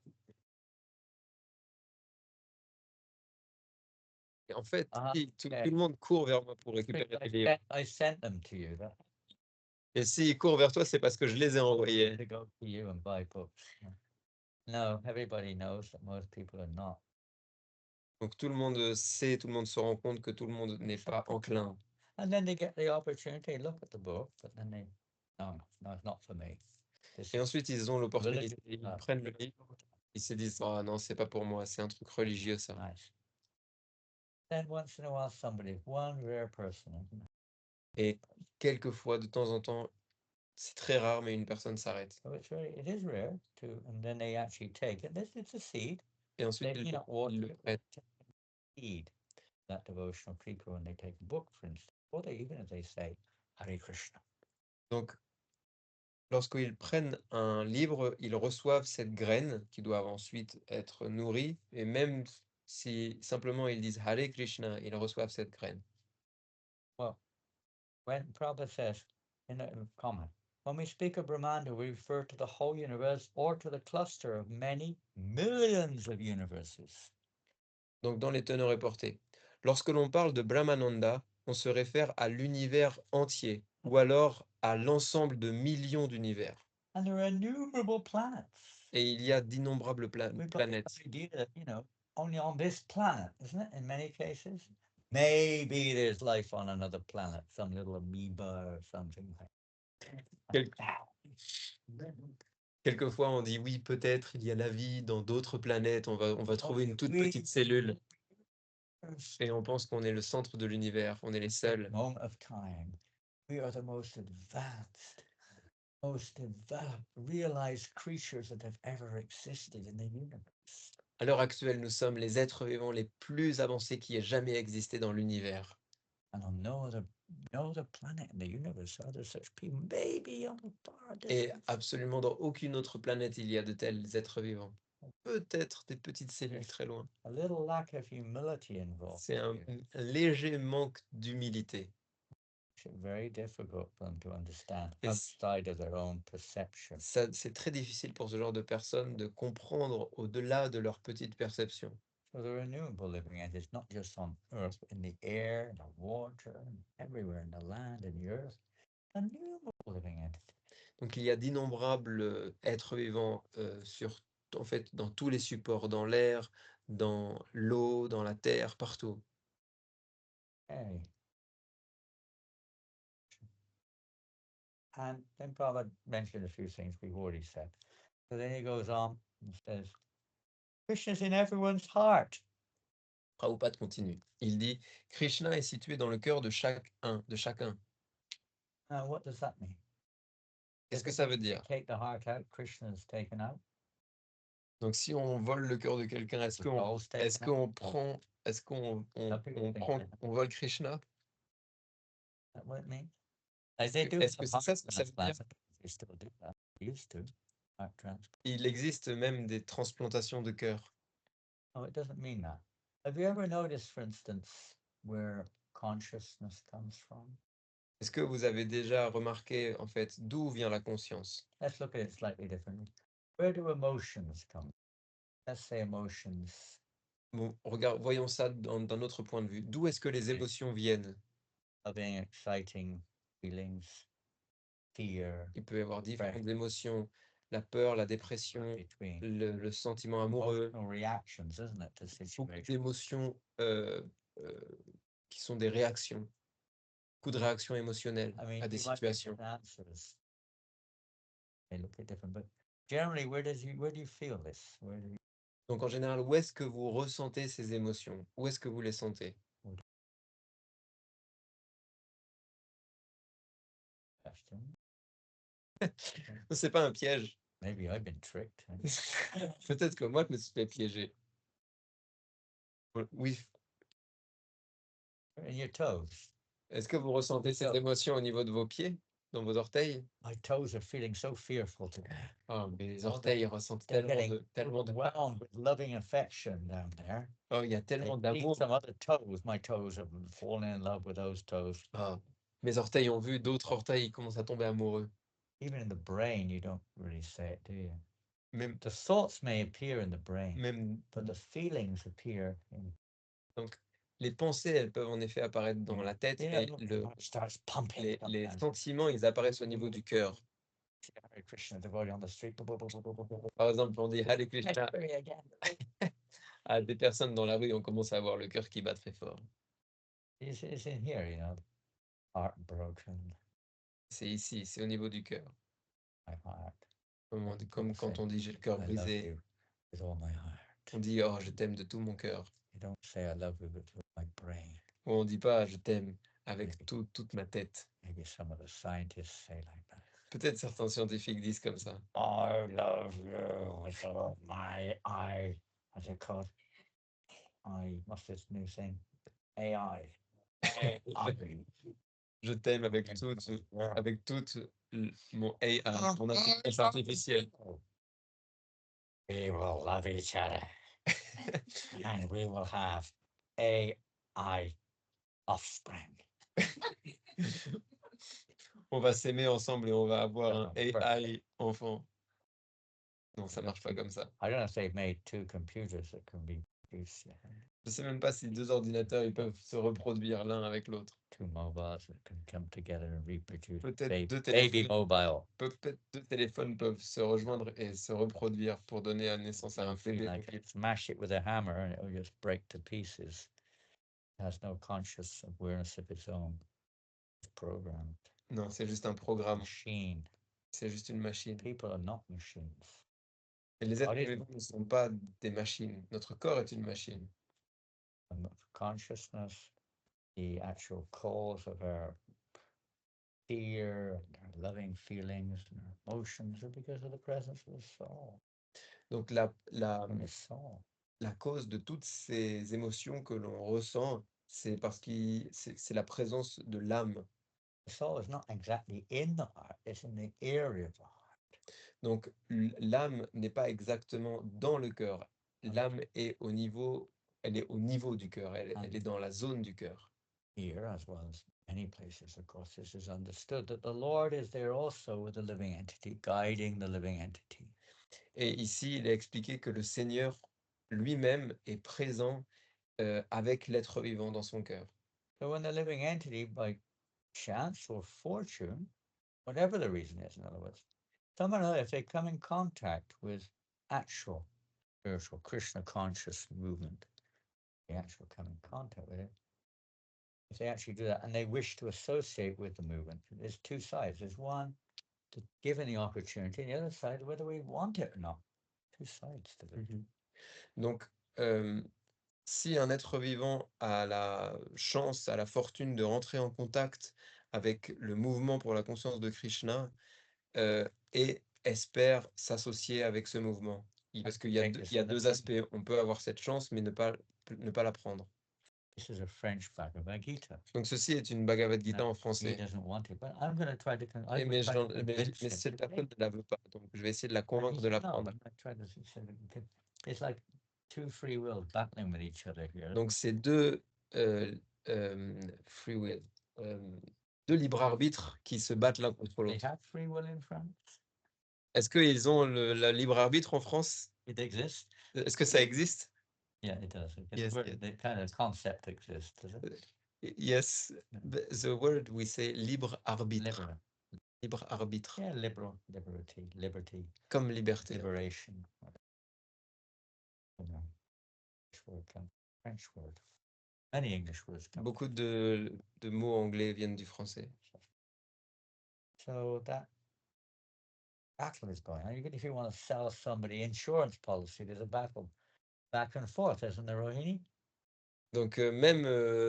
Et en fait, si, tout le monde court vers moi pour récupérer les livres.
I sent them to you.
Et s'ils courent vers toi, c'est parce que je les ai envoyés.
To go to you and buy books. No, everybody knows that most people are not.
Donc tout le monde sait, tout le monde se rend compte que tout le monde n'est pas enclin.
And then they get the opportunity, look at the book, but then they, no, it's not for me.
Et ensuite, ils ont l'opportunité, ils prennent le livre, ils se disent, ah non, c'est pas pour moi, c'est un truc religieux ça.
Nice. Then once in a while, somebody, one rare person.
Et quelquefois, de temps en temps, c'est très rare, mais une personne s'arrête.
So it is rare to, and then they actually take it. It's a seed.
Et ensuite,
They,
ils le prennent.
Seed that devotional creeper when they take a book, for instance, or even if they say Hare Krishna.
Donc, lorsqu'ils prennent un livre, ils reçoivent cette graine qui doit ensuite être nourrie. Et même si simplement ils disent Hare Krishna, ils reçoivent cette graine.
Well, when Prabhupada says in a comment, when we speak of Brahmanda, we refer to the whole universe or to the cluster of many millions of universes.
Donc, dans les teneurs et portées, lorsque l'on parle de Brahmananda, on se réfère à l'univers entier ou alors à l'ensemble de millions d'univers.
And there are innumerable planets.
Et il y a d'innombrables planètes.
Only on this planet, isn't it? In many cases, maybe there's life on another planet, some little amoeba or something like that.
Quelquefois, on dit oui, peut-être il y a la vie dans d'autres planètes, on va trouver une toute petite cellule. Et on pense qu'on est le centre de l'univers, on est les seuls.
Moment of time, we are the most advanced, most developed, realized creatures that have ever existed in the universe.
À l'heure actuelle, nous sommes les êtres vivants les plus avancés qui aient jamais existé dans l'univers.
And on no other planet in the universe are there such people. Maybe on the far
Et
distance.
absolument dans aucune autre planète, il y a de tels êtres vivants. Peut-être des petites cellules très loin.
A little lack of humility involved.
C'est un léger manque d'humilité.
It's very difficult for them to understand
Et
outside of their own perception.
c'est très difficile pour ce genre de personnes de comprendre au-delà de leur petite perception.
So there are innumerable living entities, not just on earth, but in the air, in the water, and everywhere, in the land, in the earth. Innumerable living entities.
Donc il y a d'innombrables êtres vivants en fait, dans tous les supports, dans l'air, dans l'eau, dans la terre, partout.
Okay. And then Prabhupada mentioned a few things we've already said. So then he goes on and says, Krishna's in everyone's heart.
Prabhupada continue. Il dit, Krishna est situé dans le cœur de chacun.
Now, what does that mean?
Qu'est-ce que ça veut dire?
Take the heart out, Krishna's taken out.
Donc si on vole le cœur de quelqu'un, est-ce
The soul's taken out.
qu'on vole Krishna?
Is that what it means? Like they do
Est-ce
the
que c'est ça ce que ça
heart
veut dire?
transplant, they still do that. They used to. Heart transplant.
Il existe même des transplantations de cœur.
No, it doesn't mean that. Have you ever noticed, for instance, where consciousness comes from?
Est-ce que vous avez déjà remarqué, en fait, d'où vient la conscience?
Let's look at it slightly differently. Where do emotions come? Let's say emotions.
Bon, voyons ça d'un autre point de vue. D'où est-ce que les émotions viennent?
Loving, exciting feelings, fear,
Il peut y avoir différentes émotions, la peur, la dépression,
between
le sentiment amoureux,
emotional reactions, isn't it, to
beaucoup
situations?
d'émotions qui sont des réactions, beaucoup de réactions émotionnelles
I mean,
à des
you might
situations.
get answers. They look at different, but generally, where do you feel this? Where do you
Donc en général, où est-ce que vous ressentez ces émotions? Où est-ce que vous les sentez?
question?
C'est pas un piège.
Maybe I've been tricked.
Peut-être que moi, je me suis fait piéger. Oui.
In your toes.
Est-ce que vous ressentez ces émotions au niveau de vos pieds, dans vos orteils?
My toes are feeling so fearful today.
Oh, mes orteils ressentent
They're
tellement de...
overwhelmed with loving affection down there.
Oh, il y a tellement
They've seen
d'amour.
some other toes. My toes have fallen in love with those toes.
Ah, mes orteils ont vu d'autres orteils, ils commencent à tomber amoureux.
Even in the brain, you don't really say it, do you?
Même,
The thoughts may appear in the brain,
même,
but the feelings appear in.
donc, les pensées, elles peuvent en effet apparaître dans la tête,
Yeah,
mais
it starts pumping.
les
sometimes.
sentiments, ils apparaissent au niveau du cœur.
Hare Krishna devotee on the street.
Par exemple, on dit Hare Krishna
Again.
à des personnes dans la rue, on commence à avoir le cœur qui bat très fort.
It's in here, you know. Heartbroken.
C'est ici, c'est au niveau du cœur.
My heart.
Comme quand on dit j'ai le cœur
I love
brisé,
you with all my heart.
on dit oh je t'aime de tout mon cœur.
You don't say I love you with my brain.
Ou on dit pas je t'aime avec toute ma tête.
Maybe some of the scientists say like that.
Peut-être certains scientifiques disent comme ça.
I love you with all my what's it called? What's this new thing? AI.
Je t'aime avec toute mon AI, mon intelligence artificielle.
We will love each other. And we will have AI offspring.
On va s'aimer ensemble et on va avoir un AI enfant. Non, ça marche pas comme ça.
I don't know if they've made two computers that can be produced yet.
Je sais même pas si deux ordinateurs ils peuvent se reproduire l'un avec l'autre.
Two mobiles that can come together and reproduce.
Peut-être deux
Baby mobile.
Peut-être deux téléphones peuvent se rejoindre et se reproduire pour donner naissance à un bébé.
Like you smash it with a hammer and it will just break to pieces. It has no conscious awareness of its own. It's programmed.
Non, c'est juste un programme.
Machine.
C'est juste une machine.
People are not machines.
Et les êtres vivants ne sont pas des machines. Notre corps est une machine.
Consciousness, the actual cause of our fear, and our loving feelings, and our emotions are because of the presence of the soul.
Donc
And the soul.
la cause de toutes ces émotions que l'on ressent, c'est parce que c'est la présence de l'âme.
The soul is not exactly in the heart, it's in the area of the heart.
Donc l'âme n'est pas exactement dans le cœur. L'âme est au niveau, elle est au niveau du cœur, elle est dans la zone du cœur.
here, as well as many places, of course, this is understood that the Lord is there also with the living entity, guiding the living entity.
Et ici, il a expliqué que le Seigneur lui-même est présent avec l'être vivant dans son cœur.
So when the living entity, by chance or fortune, whatever the reason is, in other words, somehow if they come in contact with actual spiritual Krishna conscious movement, they actually come in contact with it. If they actually do that and they wish to associate with the movement, there's two sides. There's one to given the opportunity, and the other side whether we want it or not. Two sides to it.
Donc, si un être vivant a la chance, a la fortune de rentrer en contact avec le mouvement pour la conscience de Krishna et espère s'associer avec ce mouvement. Parce qu'il y a deux aspects. On peut avoir cette chance, mais ne pas la prendre.
This is a French Bhagavad Gita.
Donc ceci est une Bhagavad Gita en
He
français.
doesn't want it, but I'm going to try to.
Mais cette personne ne la veut pas, donc je vais essayer de la convaincre de la prendre.
It's like two free wills battling with each other here.
Donc c'est deux free will, deux libres arbitres qui se battent l'un contre
They
l'autre.
have free will in France.
Est-ce qu'ils ont le libre arbitre en France?
It exists.
Est-ce que ça existe?
Yeah, it does.
Yes, yes.
The kind of concept exists, does it?
Yes, the word we say libre arbitre. Libre arbitre.
Yeah, liberty.
Comme liberté.
Liberation. French word. Many English words.
Beaucoup de mots anglais viennent du français.
So that battle is going on. If you want to sell somebody insurance policy, there's a battle back and forth, isn't there, Rohini?
Donc même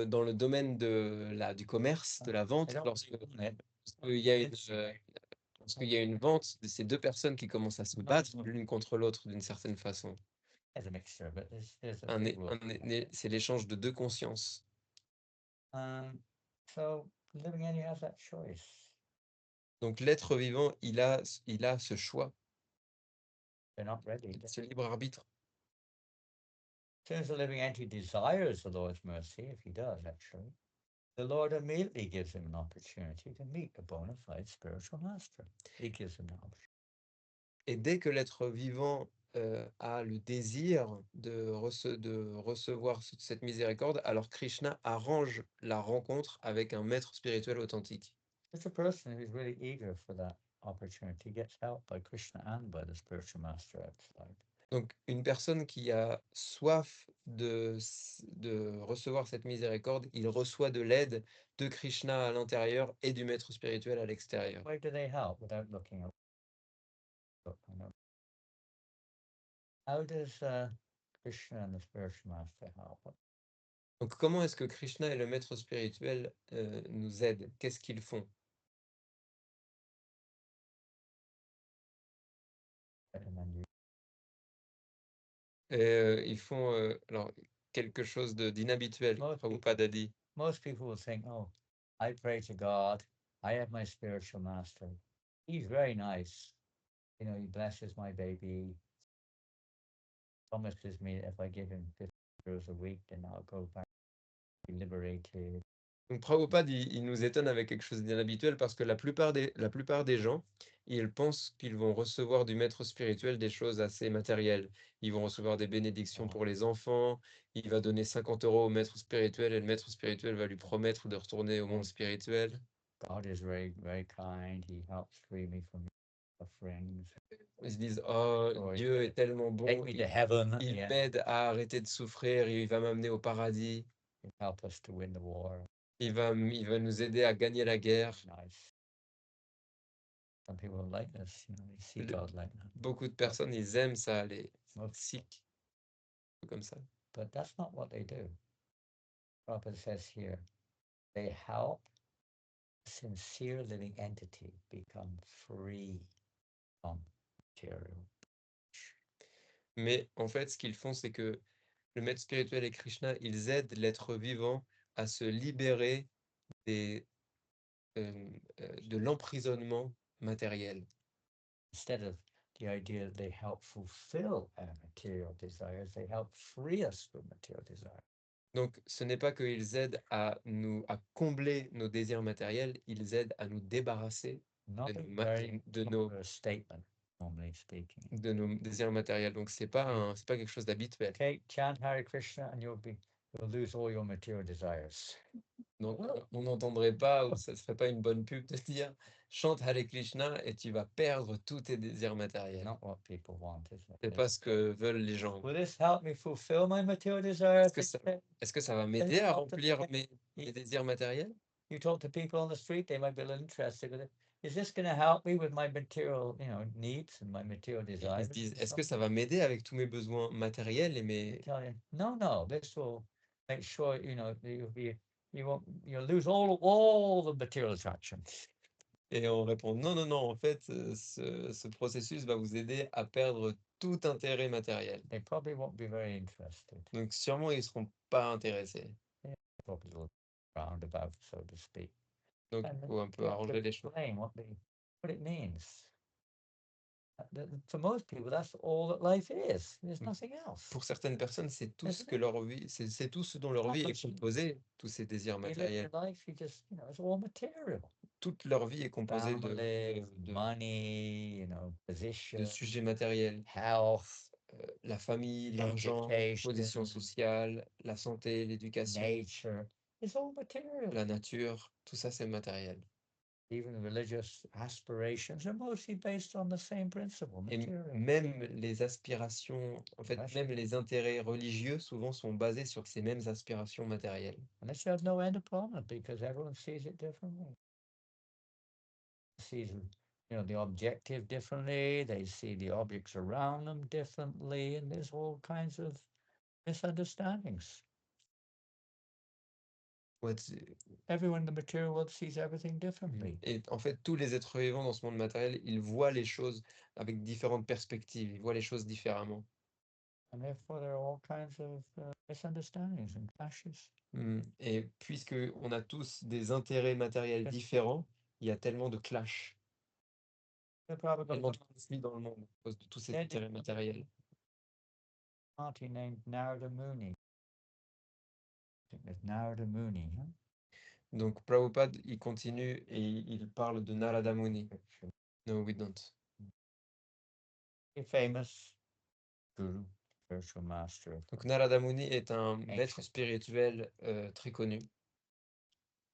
dans le domaine du commerce, de la vente, lorsqu'il y a une vente de ces deux personnes qui commencent à se battre l'une contre l'autre d'une certaine façon. C'est l'échange de deux consciences. Donc l'être vivant, il a ce choix. Ce libre arbitre.
Since the living entity desires the Lord's mercy, if he does actually, the Lord immediately gives him an opportunity to meet a bona fide spiritual master. He gives him an opportunity.
Et dès que l'être vivant a le désir de recevoir cette miséricorde, alors Krishna arrange la rencontre avec un maître spirituel authentique.
If a person who is really eager for that opportunity gets help by Krishna and by the spiritual master outside.
Donc, une personne qui a soif de recevoir cette miséricorde, il reçoit de l'aide de Krishna à l'intérieur et du maître spirituel à l'extérieur.
Why do they help without looking up? How does Krishna and the spiritual master help?
Donc, comment est-ce que Krishna et le maître spirituel nous aident? Qu'est-ce qu'ils font? Ils font alors, quelque chose d'inhabituel, Prabhupada a dit.
Most people will think, oh, I pray to God, I have my spiritual master. He's very nice. You know, he blesses my baby. Promises me that if I give him 50 euros a week, then I'll go back, be liberated.
Donc Prabhupada, il nous étonne avec quelque chose d'inhabituel parce que la plupart des gens, ils pensent qu'ils vont recevoir du maître spirituel des choses assez matérielles. Ils vont recevoir des bénédictions pour les enfants, il va donner 50 euros au maître spirituel et le maître spirituel va lui promettre de retourner au monde spirituel.
God is very, very kind. He helps free me from sufferings.
Ils se disent, oh, Dieu est tellement bon, il m'aide à arrêter de souffrir, il va m'amener au paradis.
Help us to win the war.
Il va nous aider à gagner la guerre.
Nice. Some people like this, you know, they see God like that.
Beaucoup de personnes, ils aiment ça, les sikhs, comme ça.
But that's not what they do. Prabhupada says here, they help a sincere living entity become free from material.
Mais en fait, ce qu'ils font, c'est que le maître spirituel et Krishna, ils aident l'être vivant à se libérer de l'emprisonnement matériel.
Instead of the idea that they help fulfill our material desires, they help free us from material desires.
Donc, ce n'est pas qu'ils aident à combler nos désirs matériels, ils aident à nous débarrasser
Not
de
a
nos, ma-
very
de nos,
clever statement, normally speaking.
de nos désirs matériels. Donc, c'est pas quelque chose d'habituel.
Okay, chant Hare Krishna and you'll lose all your material desires.
Donc, on n'entendrait pas, ou ça ne serait pas une bonne pub de dire chante Hare Krishna et tu vas perdre tous tes désirs matériels.
Not what people want, is it?
C'est pas ce que veulent les gens.
Will this help me fulfill my material desires?
Est-ce que ça va m'aider à remplir mes désirs matériels?
You talk to people on the street, they might be a little interested with it. Is this going to help me with my material, needs and my material
Ils
desires?
se disent, est-ce que ça va m'aider avec tous mes besoins matériels et mes...
Tell you, no, this will make sure, you'll lose all the material attraction.
Et on répond, non, en fait, ce processus va vous aider à perdre tout intérêt matériel.
They probably won't be very interested.
Donc, sûrement, ils ne seront pas intéressés.
Probably a little roundabout, so to speak.
Donc, il faut un peu arranger les choses.
Explain what it means. For most people, that's all that life is. There's nothing else.
Pour certaines personnes, c'est tout ce
Isn't
que leur vie, c'est tout ce dont leur vie est composée, tous ces désirs
You live
matériels.
your life, you just, it's all material.
Toute leur vie est composée
Family,
de
money, position,
sujets matériels.
health,
La famille, l'argent, la
education,
position sociale, la santé, l'éducation,
nature. It's all material.
la nature, tout ça c'est matériel.
Even religious aspirations are mostly based on the same principle,
Et
material.
même les aspirations, en fait, même les intérêts religieux souvent sont basés sur ces mêmes aspirations matérielles.
And this has no end upon it because everyone sees it differently. Sees, the objective differently. They see the objects around them differently, and there's all kinds of misunderstandings.
Ouais,
Everyone in the material world sees everything differently.
et en fait, tous les êtres vivants dans ce monde matériel, ils voient les choses avec différentes perspectives, ils voient les choses différemment.
And therefore, there are all kinds of misunderstandings and clashes.
Et puisque on a tous des intérêts matériels différents, il y a tellement de clash, tellement de conflits dans le monde à cause de tous ces intérêts matériels.
Party named Narada Muni. I think there's Narada Muni. Huh?
Donc Prabhupada, il continue et il parle de Narada Muni. No, we don't.
A famous guru, spiritual master.
Donc Narada Muni est un maître spirituel très connu.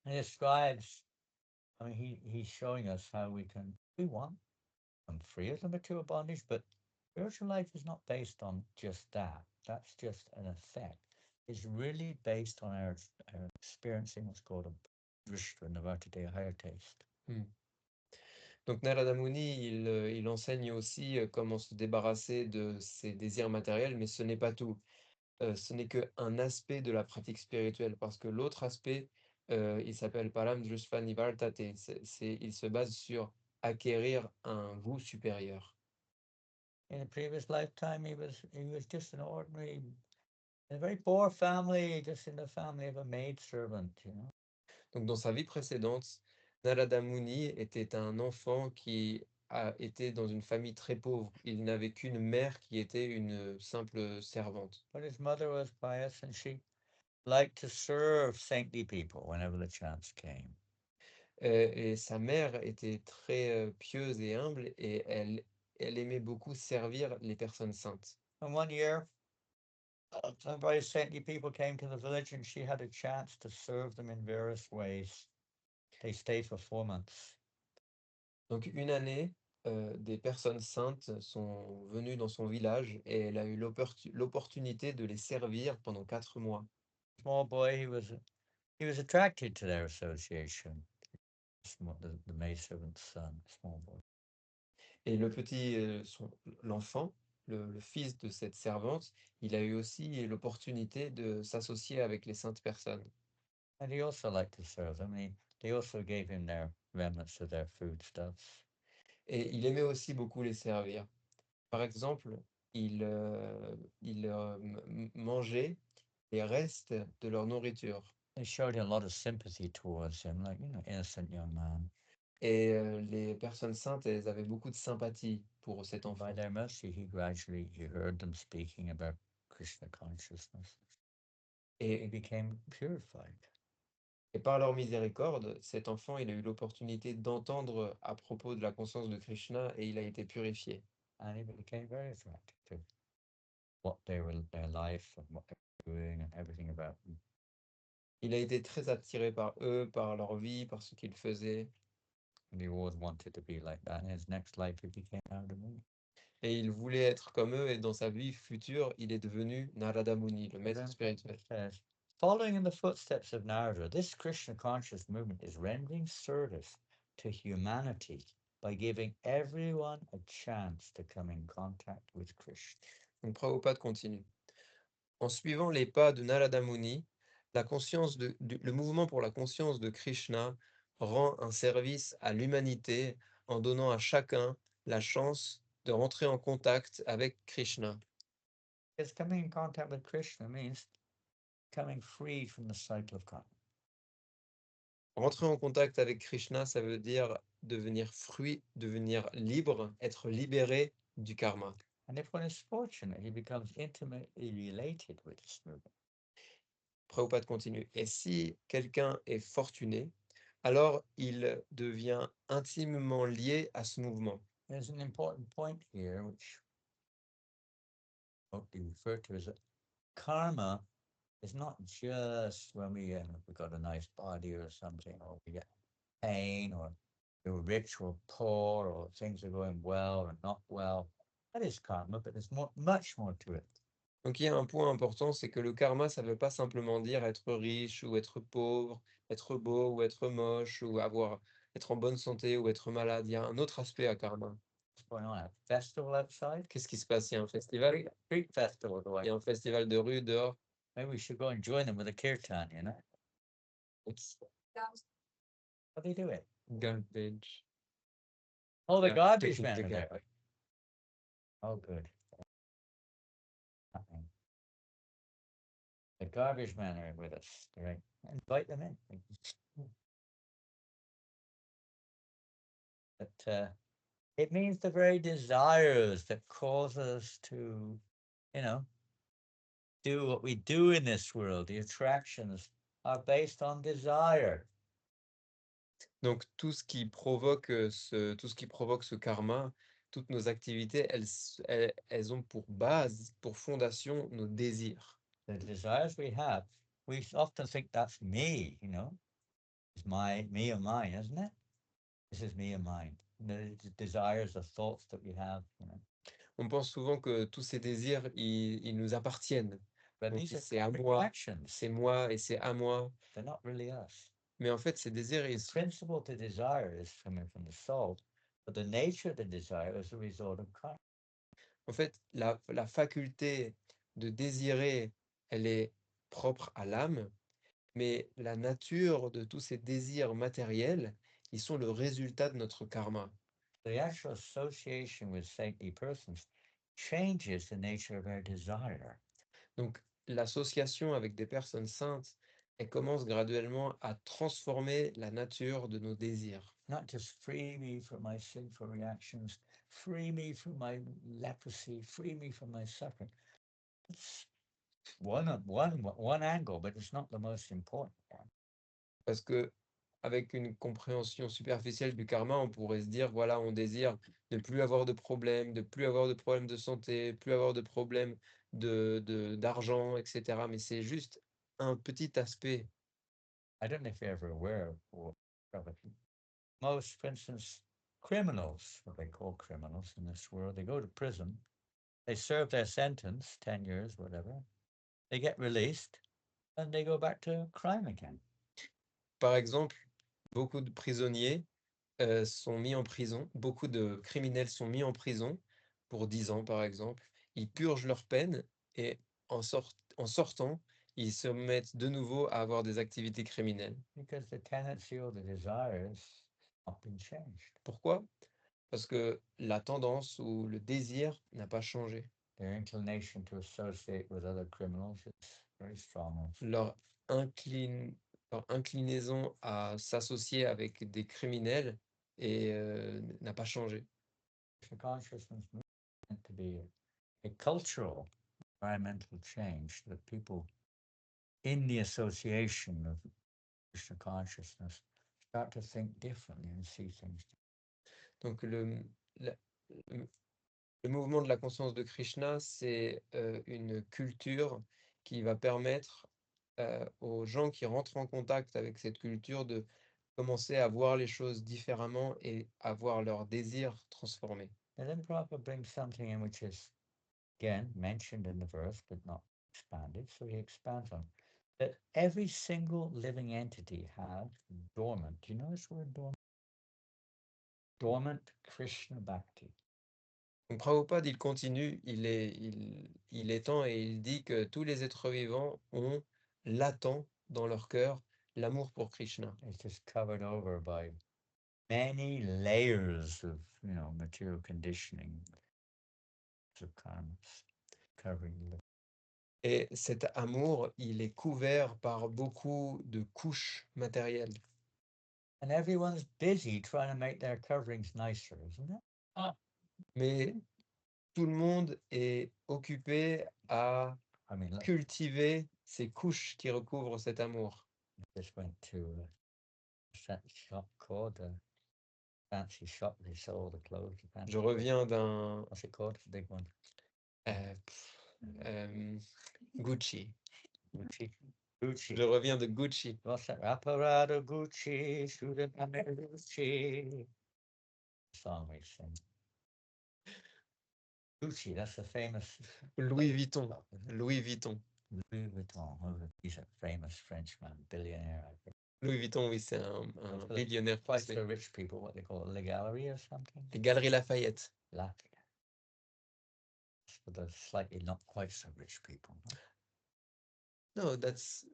He describes, he's showing us how we want, I'm free of the material bondage, but spiritual life is not based on just that. That's just an effect. It's really based on our experiencing what's called a drishta, navartate, a higher taste.
Donc Narada Muni, il enseigne aussi comment se débarrasser de ses désirs matériels, mais ce n'est pas tout. Ce n'est qu'un aspect de la pratique spirituelle, parce que l'autre aspect, il s'appelle Param Drishva Nivartate. Il se base sur acquérir un goût supérieur.
In a previous lifetime, he was just an ordinary, a very poor family, just in the family of a maidservant,
Donc dans sa vie précédente, Narada Muni était un enfant qui a été dans une famille très pauvre. Il n'avait qu'une mère qui était une simple servante.
But his mother was pious and she liked to serve saintly people whenever the chance came.
Et sa mère était très pieuse et humble et elle aimait beaucoup servir les personnes saintes.
And one year, some very saintly people came to the village and she had a chance to serve them in various ways. They stayed for 4 months.
Donc une année, des personnes saintes sont venues dans son village et elle a eu l'opportunité de les servir pendant 4 mois.
Small boy, he was attracted to their association. The maidservant's son, small boy.
Et le petit, l'enfant, le fils de cette servante, il a eu aussi l'opportunité de s'associer avec les saintes personnes.
And he also liked to serve them. They also gave him their remnants of their foodstuffs.
Et il aimait aussi beaucoup les servir. Par exemple, il mangeait les restes de leur nourriture.
They showed him a lot of sympathy towards him, like, innocent young man.
Et les personnes saintes, elles avaient beaucoup de sympathie pour cet enfant.
By their mercy, he heard them speaking about Krishna consciousness. he
Et,
became purified.
et par leur miséricorde, cet enfant, il a eu l'opportunité d'entendre à propos de la conscience de Krishna et il a été purifié.
And he became very attracted to what they were, their life and what they were doing and everything about them.
Il a été très attiré par eux, par leur vie, par ce qu'ils faisaient.
And he always wanted to be like that. In his next life, he became Narada Muni.
Et il voulait être comme eux, et dans sa vie future, il est devenu Narada Muni, le
And
maître
then
spirituel.
it says, following in the footsteps of Narada, this Krishna conscious movement is rendering service to humanity by giving everyone a chance to come in contact with Krishna.
Donc Prabhupada continue. En suivant les pas de Narada Muni, le mouvement pour la conscience de Krishna rend un service à l'humanité en donnant à chacun la chance de rentrer en contact avec Krishna.
Because coming in contact with Krishna means coming free from the cycle of karma.
Rentrer en contact avec Krishna, ça veut dire devenir fruit, devenir libre, être libéré du karma.
And if one is fortunate, he becomes intimately related with this movement.
Prabhupada continue. Et si quelqu'un est fortuné, alors il devient intimement lié à ce mouvement.
There's an important point here, which Bhakti referred to as that karma is not just when we got a nice body or something, or we get pain, or we're rich or poor, or things are going well or not well. That is karma, but there's much more to it.
Donc il y a un point important, c'est que le karma, ça ne veut pas simplement dire être riche ou être pauvre, être beau ou être moche, ou être en bonne santé ou être malade. Il y a un autre aspect à karma.
What's going on? A festival outside?
Qu'est-ce qui se passe? Il y a un festival?
Street festival
Il y
going.
a un festival de rue dehors.
Maybe we should go and join them with a kirtan, you know? How do they do it?
Garbage.
Oh, the
Yeah,
garbage
the
men are there.
garbage.
Oh, good. Nothing. The garbage men are with us, right? Invite them in. But it means the very desires that cause us to, you know, do what we do in this world. The attractions are based on desire.
Donc tout ce qui provoque ce karma, toutes nos activités, elles ont pour base, pour fondation, nos désirs.
The desires we have, we often think that's me, you know, it's me and mine, isn't it? This is me and mine. The desires, the thoughts that we have, you know.
On pense souvent que tous ces désirs, ils nous appartiennent.
But
Donc
these are
c'est à moi,
actions.
c'est moi et c'est à moi.
They're not really us.
Mais en fait, ces désirs,
The principle to desire is coming from the soul, but the nature of the desire is a result of karma.
en fait, la faculté de désirer, elle est propre à l'âme, mais la nature de tous ces désirs matériels, ils sont le résultat de notre karma.
The actual association with saintly persons changes the nature of our desire.
Donc, l'association avec des personnes saintes, elle commence graduellement à transformer la nature de nos désirs.
Not just free me from my sinful reactions, free me from my leprosy, free me from my suffering. It's one angle, but it's not the most important one.
Parce que, avec une compréhension superficielle du karma, on pourrait se dire, voilà, on désire ne plus avoir de problèmes, de plus avoir de problèmes de santé, plus avoir de problèmes d'argent, etc. Mais c'est juste un petit aspect.
I don't know if you're ever aware of it. Most, for instance, criminals, what they call criminals in this world, they go to prison, they serve their sentence, 10 years, whatever, they get released, and they go back to crime again.
Par exemple, beaucoup de prisonniers sont mis en prison, beaucoup de criminels sont mis en prison pour 10 ans, par exemple. Ils purgent leur peine et en sortant, ils se mettent de nouveau à avoir des activités criminelles.
Because the tendency or the desires not been changed.
Pourquoi? Parce que la tendance ou le désir n'a pas changé.
Their inclination to associate with other criminals is very strong.
Leur, leur inclinaison à s'associer avec des criminels n'a pas changé.
The consciousness is meant to be a cultural, environmental change that people in the association of Krishna consciousness, start to think differently and see things.
Donc la- le le mouvement de la conscience de Krishna, c'est une culture qui va permettre aux gens qui rentrent en contact avec cette culture de commencer à voir les choses différemment et à voir leurs désirs transformés.
And then Prabhupada brings something in which is, again, mentioned in the verse, but not expanded. So he expands on that every single living entity has dormant. Do you know this word dormant? Dormant Krishna Bhakti.
Donc Prabhupada, il continue, il étend et il dit que tous les êtres vivants ont latent dans leur cœur l'amour pour Krishna.
It's just covered over by many layers of, material conditioning, of karmas, covering the.
Et cet amour, il est couvert par beaucoup de couches matérielles.
And everyone's busy trying to make their coverings nicer, isn't it?
Mais tout le monde est occupé à
I mean, look,
cultiver ces couches qui recouvrent cet amour.
I just went to a shop called Fancy Shop. They sell all the clothes. the fancy
Je
clothes.
reviens d'un
What's it called? It's a big one.
Gucci.
Gucci. Gucci.
Je reviens de Gucci.
What's that? Apparado Gucci, shooting Gucci. Song we sing. Gucci, that's a famous.
Louis Vuitton. Louis Vuitton.
Louis Vuitton. He's a famous Frenchman, billionaire. I think.
Louis Vuitton, oui, c'est un
For the-
millionnaire
Quite
français.
the rich people, what they call it, Les Galeries or something.
Les Galeries Lafayette.
Lafayette. For the slightly not quite so rich people. No?
No, it's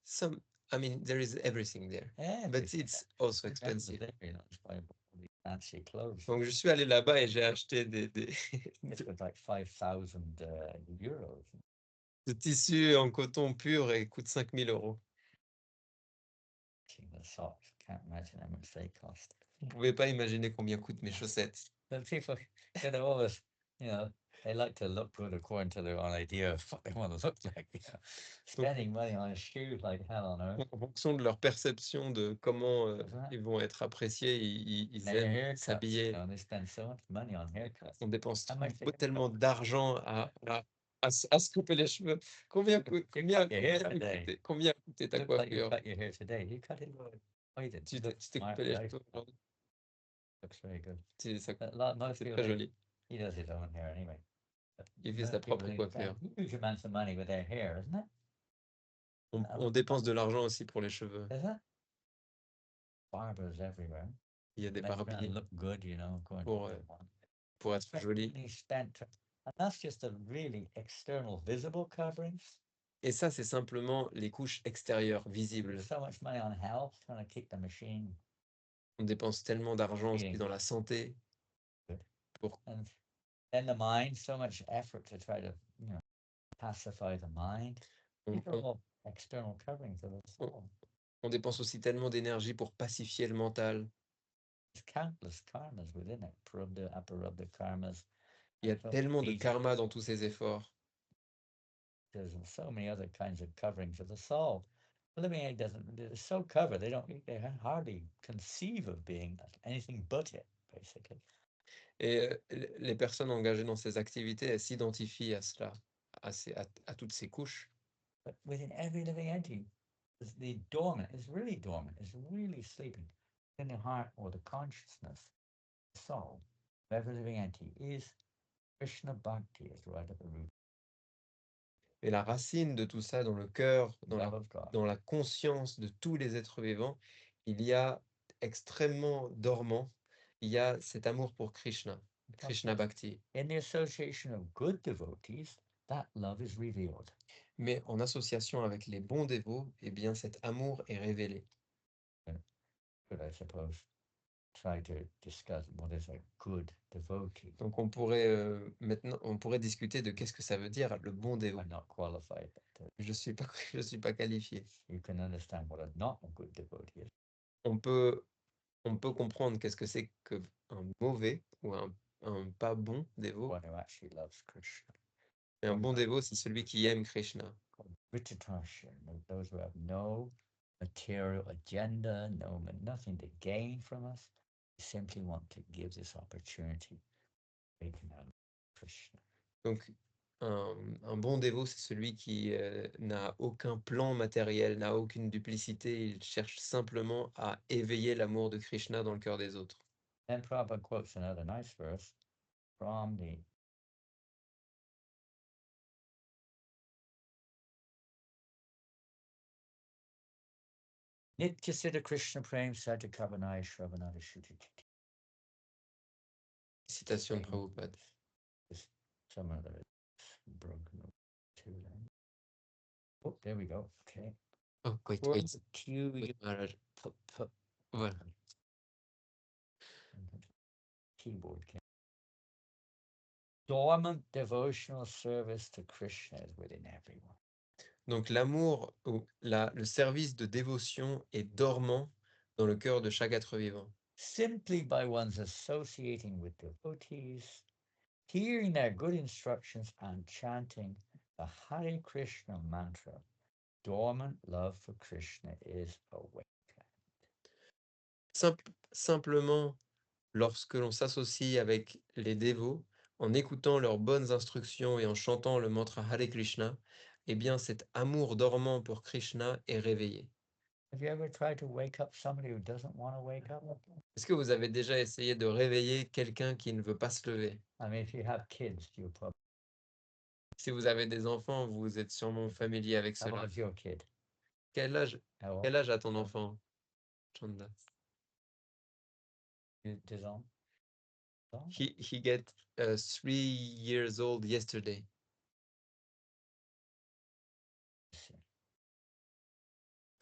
some, I mean, there is everything there.
Yeah,
But it's also expensive.
It's buy all these fancy clothes.
Donc je suis allé là-bas et j'ai acheté des
It was like 5,000 euros.
de tissus en coton pur et coûte 5 000 €.
The socks, can't imagine how much they cost.
Vous pouvez pas imaginer combien coûtent mes chaussettes.
But people, always, they like to look good according to their own idea of what they want to look like. Spending money on a shoe like hell on earth.
En fonction de leur perception de comment
Exact.
ils vont être appréciés, ils
Their
aiment
haircuts,
s'habiller.
they spend so much money on haircuts.
On dépense
How much they
tellement d'argent à se couper les cheveux. Combien
cut your hair today.
combien a coûté ta
Look like you
coiffure?
cut your hair today. You cut it. Oh, you did.
Tu
Looks
t'es
smart,
coupé les
right?
cheveux aujourd'hui.
Looks very good.
C'est
Most
c'est
people,
très joli.
he does his own hair anyway. But
Il fait
most
sa
people
propre
think it's a
coiffure.
huge amounts of money with their hair, isn't it?
On dépense de l'argent aussi pour les cheveux.
Is it? Barbers everywhere.
Il y a des
Make them
barbiers
look good, according to
pour,
what they want.
pour être joli.
Money spent, and that's just the really external, visible coverings.
Et ça, c'est simplement les couches extérieures, visibles.
So much money on health, trying to keep the machine.
On dépense tellement d'argent aussi
Eating.
dans la santé.
And then the mind, so much effort to try to, pacify the mind.
On,
These are
on-
all external coverings of the soul.
on dépense aussi tellement d'énergie pour pacifier le mental.
There's countless karmas within it. Prarabdha, aparabdha karmas.
Il y a
and so
tellement de
these-
karma dans tous ces efforts.
There's so many other kinds of coverings of the soul. The living entity they're so covered, they can hardly conceive of being anything but it, basically.
Et les personnes engagées dans ces activités, elles s'identifient à cela, à toutes ces couches.
But within every living entity, the dormant is really dormant, is really sleeping in the heart or the consciousness, the soul of every living entity is Krishna Bhakti, is right at the root.
Et la racine de tout ça, dans le cœur,
Love of God.
dans la conscience de tous les êtres vivants, il y a extrêmement dormant, il y a cet amour pour Krishna, Krishna Bhakti.
In the association of good devotees, that love is revealed.
Mais en association avec les bons dévots, eh bien cet amour est révélé.
Could I suppose try to discuss what is a good devotee?
Donc on pourrait maintenant, on pourrait discuter de qu'est-ce que ça veut dire le bon dévot.
I'm not qualified. But,
Je suis pas qualifié.
you can understand what a not a good devotee is.
On peut comprendre qu'est-ce que c'est qu'un mauvais ou un pas bon dévot.
One who actually loves Krishna.
Et un bon dévot, c'est celui qui aime Krishna.
called Dhritarashtra, those who have no material agenda, nothing to gain from us, simply want to give this opportunity. Krishna.
Donc, un bon dévot, c'est celui qui n'a aucun plan matériel, n'a aucune duplicité. Il cherche simplement à éveiller l'amour de Krishna dans le cœur des autres.
Then Prabhupada quotes another nice verse from the Nitya Siddha Krishna Prem Saja Kavanaya Shravanada Shuti.
Citation de Prabhupada.
Some of the broken up too then. Oh, there we go. Okay.
Oh, wait. Maharaj. Voilà.
Keyboard. Dormant devotional service to Krishna is within everyone.
Donc l'amour, ou le service de dévotion est dormant dans le cœur de chaque être vivant.
Simply by one's associating with devotees, hearing their good instructions and chanting the Hare Krishna mantra, dormant love for Krishna is awakened.
Simplement, lorsque l'on s'associe avec les dévots, en écoutant leurs bonnes instructions et en chantant le mantra Hare Krishna, eh bien cet amour dormant pour Krishna est réveillé.
Have you ever tried to wake up somebody who doesn't want to wake up?
Est-ce que vous avez déjà essayé de réveiller quelqu'un qui ne veut pas se lever?
I mean, if you have kids, you probably.
Si vous avez des enfants, vous êtes sûrement familier avec
How
cela.
old's your kid?
Quel âge a ton enfant, Chanda?
2 ans.
He get 3 years old yesterday.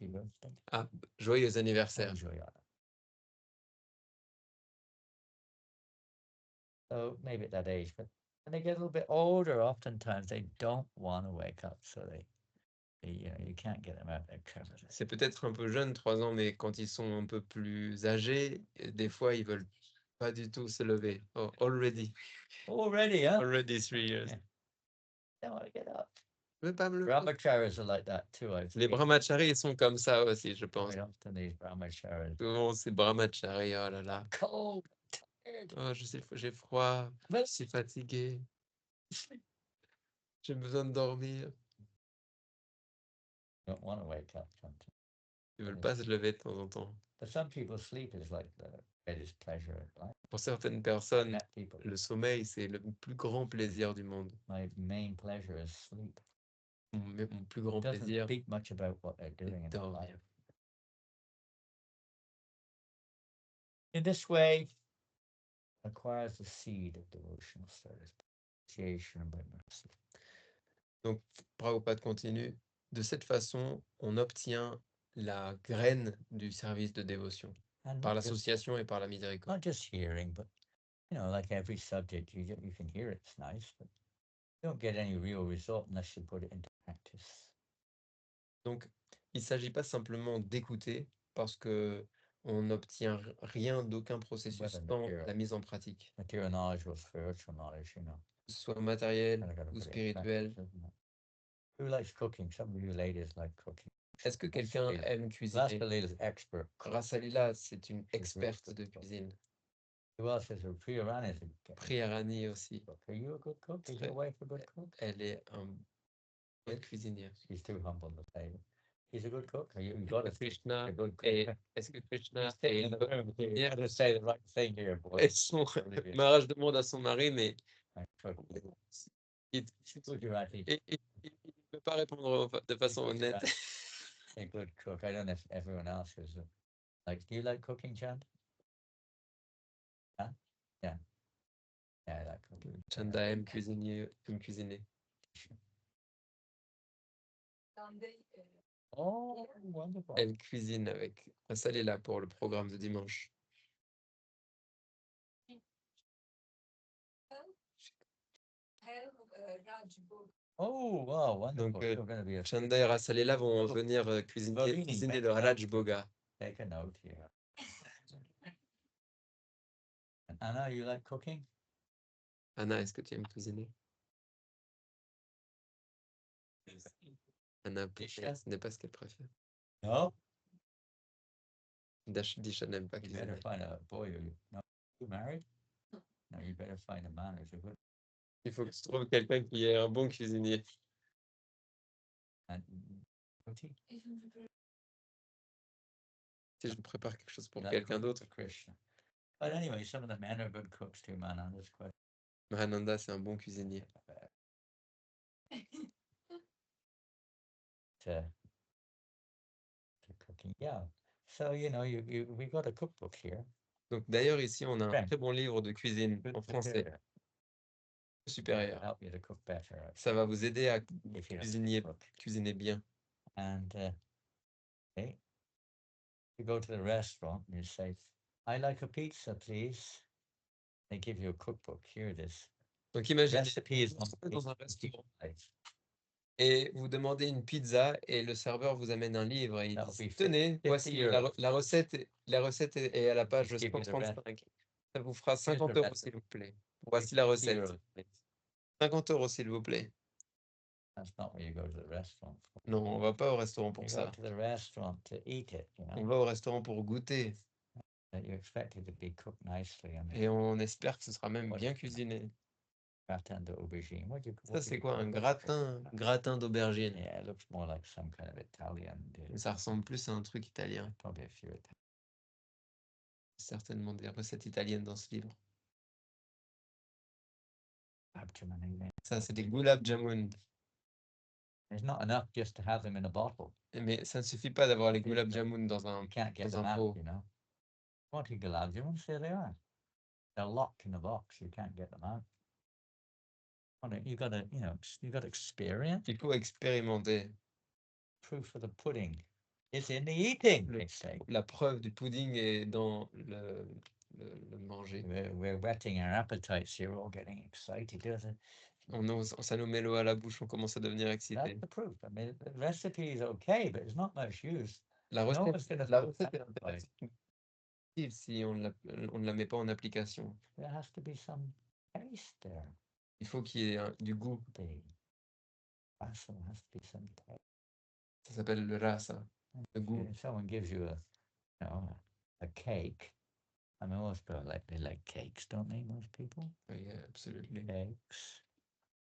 Happy birthday.
Ah, joyeux anniversaire.
Enjoy it. So maybe at that age, but when they get a little bit older, oftentimes they don't want to wake up, so they you can't get them out there.
C'est peut-être un peu jeune, 3 ans, mais quand ils sont un peu plus âgés, des fois, ils veulent pas du tout se lever. Oh, already,
huh?
already 3 years.
Yeah. Don't want to get up.
Je veux pas me lever.
Brahmacharis are like that too.
Les brahmacharis, ils sont comme ça aussi, je pense.
Quite often these brahmacharis.
Souvent, c'est brahmachari, oh là là.
Cold, tired.
Oh, j'ai froid, je suis fatigué. J'ai besoin de dormir.
Don't want to wake up sometimes.
Ils veulent pas se lever de temps en temps.
For some people, sleep is like the greatest pleasure of life.
Pour certaines personnes,
Met people.
le sommeil, c'est le plus grand plaisir du monde.
My main pleasure is sleep.
Mon plus grand
Doesn't
plaisir,
speak much about what they're doing
c'est
in their
dormir.
life. In this way, acquires the seed of devotional service, appreciation by mercy.
Donc, Prabhupada continue. De cette façon, on obtient la graine du service de dévotion
And
par
not just,
l'association et par la miséricorde.
not just hearing, but like every subject, you can hear it's nice, but you don't get any real result unless you put it into practice.
Donc, il ne s'agit pas simplement d'écouter parce que on n'obtient rien d'aucun processus
Whether
sans
material-
la mise en pratique,
Material knowledge or spiritual knowledge,
que ce soit matériel
kinda gotta
ou
put it in
spirituel.
practice, isn't it? Who likes cooking? Some of you ladies like cooking.
Est-ce que quelqu'un aime cuisiner?
Rasalila is expert.
Rasalila, c'est une experte de cuisine.
Who else is a Priyarani is a
Priyarani aussi.
cook. Are you a good cook? Is
Très-
your wife a good cook?
Elle est une bonne cuisinière.
He's too humble to say. He's a good cook. You got to
Krishna
a good cook.
est- Est-ce que Krishna
He's sitting
est
in
une
the
bonne
room here. You
cuisinière?
got to say the right thing here, boy.
Et son
Olivia.
Maharaj demande à son mari, mais
I cook.
il
Gujarati.
ne peut pas répondre de façon honnête.
A good cook. I don't know if everyone else is. Like, do you like cooking, Chand? Huh? Yeah. Yeah, I like cooking.
Chanda aime cuisiner.
Oh, wonderful.
Elle cuisine avec Rasalila pour le programme de dimanche.
Oh, wow, wonderful.
Donc,
You're going to be a
Chanda et Rasalila vont venir
Bhavini,
cuisiner le
make a
Raj
note.
Boga.
Take a note here. And Anna, you like cooking?
Anna, est-ce que tu aimes cuisiner? Anna,
Disha?
ce n'est pas ce qu'elle préfère.
No?
Disha n'aime pas
You better
cuisiner.
find a boy who, no, you married? No, you better find a man who's a good
Il faut que tu trouves quelqu'un qui est un bon cuisinier.
and guilty.
Si je prépare quelque chose pour
That
quelqu'un
cook
d'autre.
is a Christian. But anyway, some of the men are good cooks too, man. On this question.
Mahananda, c'est un bon cuisinier.
To cooking, yeah. So we got a cookbook here.
Donc d'ailleurs, ici, on a un
Ben.
très bon livre de cuisine
Good
en français
superior.
supérieur.
Help you to cook better
Ça va vous aider à
if you
cuisiner bien.
And okay, you go to the restaurant and you say, "I like a pizza, please." They give you a cookbook. Here it is.
Donc imaginez,
Recipe is
vous êtes dans un
pizza
restaurant
plate.
et vous demandez une pizza et le serveur vous amène un livre et il
That would
dit,
be
tenez,
50
voici
euros.
la recette est à la page
Just give you the
135. Ça vous fera
the
50 euros,
recipe.
s'il vous plaît. Voici la
50
recette.
euros, please.
50 euros, s'il vous plaît.
That's not where you go to the restaurant for.
Non, on va pas au restaurant pour
You
ça.
go to the restaurant to eat it,
On va au restaurant pour goûter
that you expect it to be cooked nicely. And
et on espère que ce sera même bien cuisiné.
gratin d'aubergine.
Ça, c'est quoi un gratin d'aubergine?
Yeah, it looks more like some kind of Italian dish.
Ça ressemble plus à un truc italien.
Probably a few Italian.
Certainement des recettes italiennes dans ce livre. Ça, c'est des gulab jamun.
There's not enough just to have them in a bottle.
Mais ça ne suffit pas d'avoir les gulab jamun dans un
You can't get
dans
them
un
out,
pot.
Want to gulab jamuns? There they are. They're locked in the box. You can't get them out. You got experience.
Il faut expérimenter.
Proof of the pudding is in the eating, they say.
La preuve du pudding est dans le manger.
We're whetting our appetites here, we're all getting excited, doesn't it?
Ça nous met l'eau à la bouche, on commence à devenir excité.
That's the proof. I mean, the recipe is okay, but it's not much use.
La
No
recette,
one's gonna
la
feel
recette est
satisfied.
intéressante si on ne la met pas en application.
There has to be some taste there.
Il faut qu'il y ait du goût.
Rasa has to be some taste.
Ça s'appelle le rasa, le goût.
If someone gives you a cake, I mean, most people they like cakes, don't they? Most people.
Yeah, absolutely.
Cakes.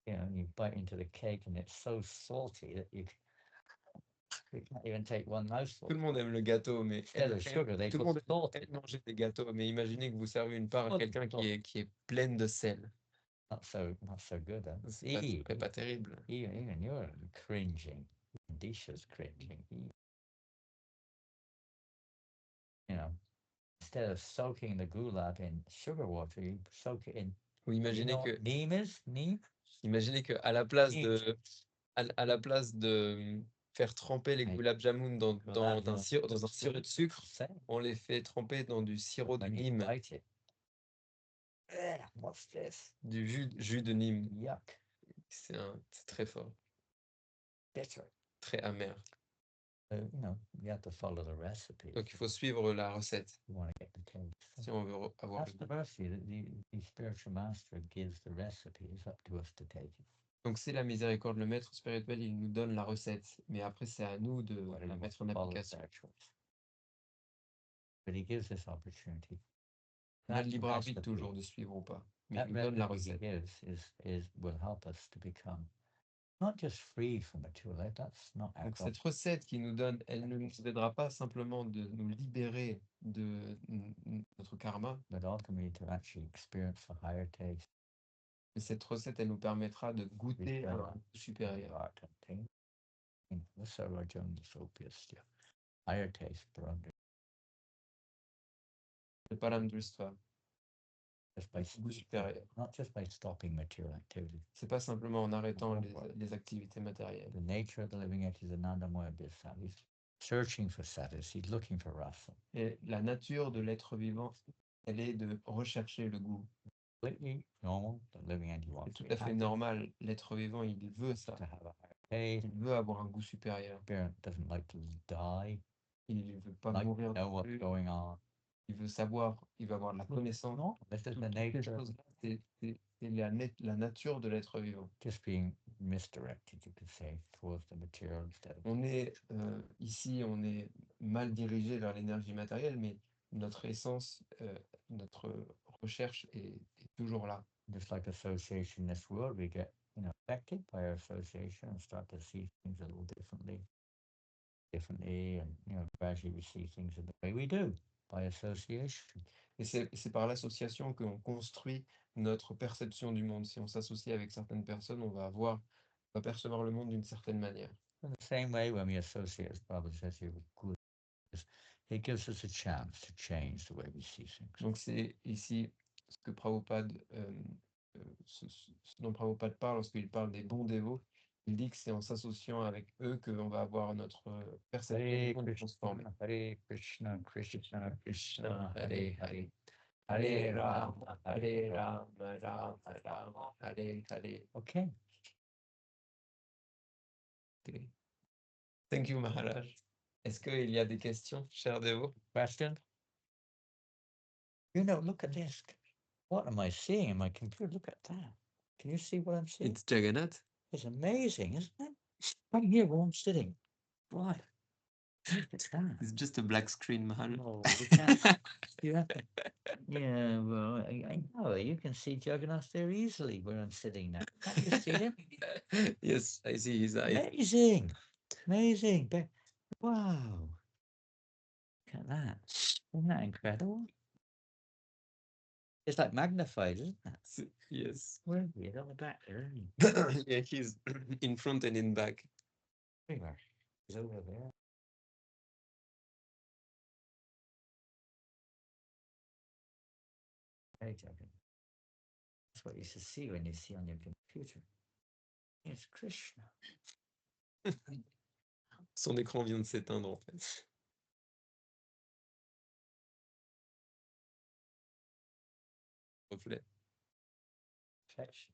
You bite into the cake and it's so salty that you can't even take one mouthful.
Tout le monde aime le gâteau, mais
Instead of sugar, they
tout le
put
monde
salt in.
aime manger des gâteaux, mais imaginez que vous servez une part à quelqu'un qui est pleine de sel.
Not so good.
C'est pas terrible.
Even you're cringing. Disha's cringing. Instead of soaking the gulab in sugar water, you soak it in.
Vous imaginez que
neem is neem.
Imaginez que à la place de faire tremper les gulab jamun dans un sirop de sucre, on les fait tremper dans du sirop de Nîmes.
What's this?
Du jus de Nîmes.
Yuck.
C'est très fort.
Bitter.
Très amer.
You have to follow the recipe.
Donc il faut suivre la recette.
You want to get the taste.
Si on veut avoir
That's the mercy that the spiritual master gives the recipe. It's up to us to take it.
Donc c'est la miséricorde, le maître spirituel, il nous donne la recette, mais après c'est à nous de la mettre en application.
But he gives us opportunity.
On a le libre arbitre toujours de suivre ou pas, mais il nous donne la recette.
Will help us to become not just free from material life. That's not.
Donc cette recette qu'il nous donne, elle ne nous aidera pas simplement de nous libérer de notre karma,
but ultimately to actually experience a higher taste.
Mais cette recette, elle nous permettra de goûter un goût supérieur.
Higher taste,
Le palamdristva. Goût supérieur.
Not just by stopping material activity.
C'est pas simplement en arrêtant les activités matérielles.
The nature of the living entity is Anandamaya Bhissa. He's searching for satisfaction. He's looking for rasa.
Et la nature de l'être vivant, elle est de rechercher le goût.
Completely normal. The living entity wants.
C'est tout à fait normal. L'être vivant, il veut ça. Il veut avoir un goût supérieur.
Doesn't like to die.
Il ne veut pas mourir.
Know what's going on.
il veut savoir, il veut avoir de la connaissance.
No, this is the
Toutes ces
nature,
choses-là, c'est la nature de l'être vivant.
just being misdirected, you could say, towards the material instead of
On est ici, on est mal dirigé vers l'énergie matérielle, mais notre essence, notre recherche est toujours là.
just like association in this world, we get affected by our association and start to see things a little differently, and gradually we see things the way we do by association.
Et c'est par l'association qu'on construit notre perception du monde. Si on s'associe avec certaines personnes, on va percevoir le monde d'une certaine manière.
In the same way, when we associate, as Prabhupada says here, with good, it gives us a chance to change the way we see things.
Donc c'est ici ce que Prabhupada, ce dont Prabhupada parle lorsqu'il parle des bons dévots. Il dit que c'est en s'associant avec eux qu'on va avoir notre perception du monde transformée.
Hare Krishna, Krishna Krishna, Hare Hare, Hare Rama,
Rama, Hare Hare.
Okay.
Okay. Thank you, Maharaj. Est-ce qu'il y a des questions, chers dévots?
Question? Look at this. What am I seeing in my computer? Look at that. Can you see what I'm seeing?
It's Jagannath.
It's amazing, isn't it? Right here where I'm sitting. Boy, look at that.
It's just a black screen, Maharaj.
No, you can't. You have to. Yeah, well, I know. You can see Jagannath there easily where I'm sitting now. Can't you see him?
Yes, I see his eyes.
Amazing. Amazing. Wow. Look at that. Isn't that incredible? It's like magnified, isn't it?
Yes.
Where are you? On the back there, isn't he?
Yeah, he's in front and in back.
Everywhere. He's over there. Hey, Jagan. That's what you should see when you see on your computer. It's Krishna.
Son écran vient de s'éteindre, en fait. Reflet.
Reflection.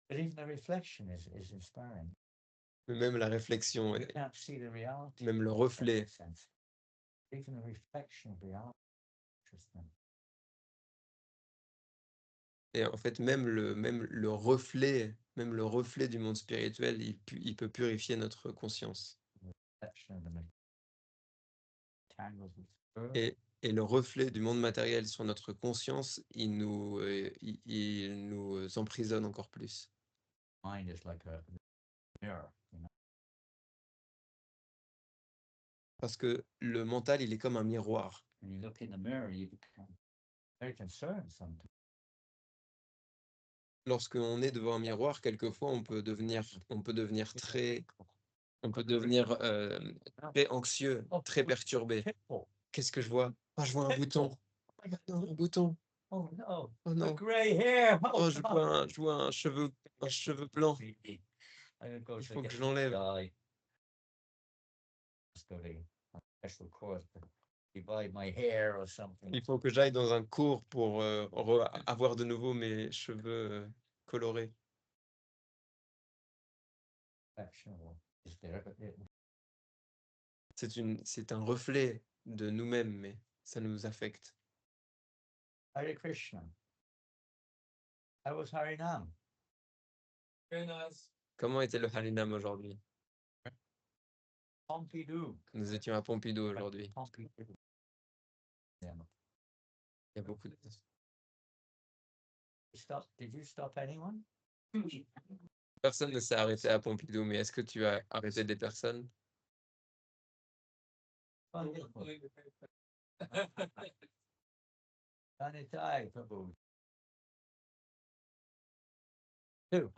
But even the reflection is inspiring.
Même la réflexion,
You can't see the reality.
même le
in
reflet.
that sense. Even the reflection of reality is interesting.
Et en fait, même le reflet du monde spirituel, il peut purifier notre conscience.
Reflection of the tangles with the
Et le reflet du monde matériel sur notre conscience, il nous emprisonne encore plus.
mind is like a mirror.
Parce que le mental, il est comme un miroir.
When you look in the mirror, you become very concerned sometimes.
Lorsqu'on est devant un miroir, quelquefois, on peut devenir très anxieux, très perturbé. Qu'est-ce que je vois? Ah, je vois un bouton. Non, un bouton.
Oh no!
Oh non.
Gray hair!
Oh, je vois un cheveu blanc.
Il
faut que je l'enlève. Il faut que j'aille dans un cours pour avoir de nouveau mes cheveux colorés. C'est un reflet de nous-mêmes, mais ça nous affecte.
Hare Krishna. How was Harinam?
Very nice. Comment était le Harinam aujourd'hui?
Pompidou.
Nous étions à Pompidou aujourd'hui.
Pompidou. Yeah.
Il y a beaucoup de...
Did you stop anyone?
Personne ne s'est arrêté à Pompidou, mais est-ce que tu as arrêté des personnes?
Two.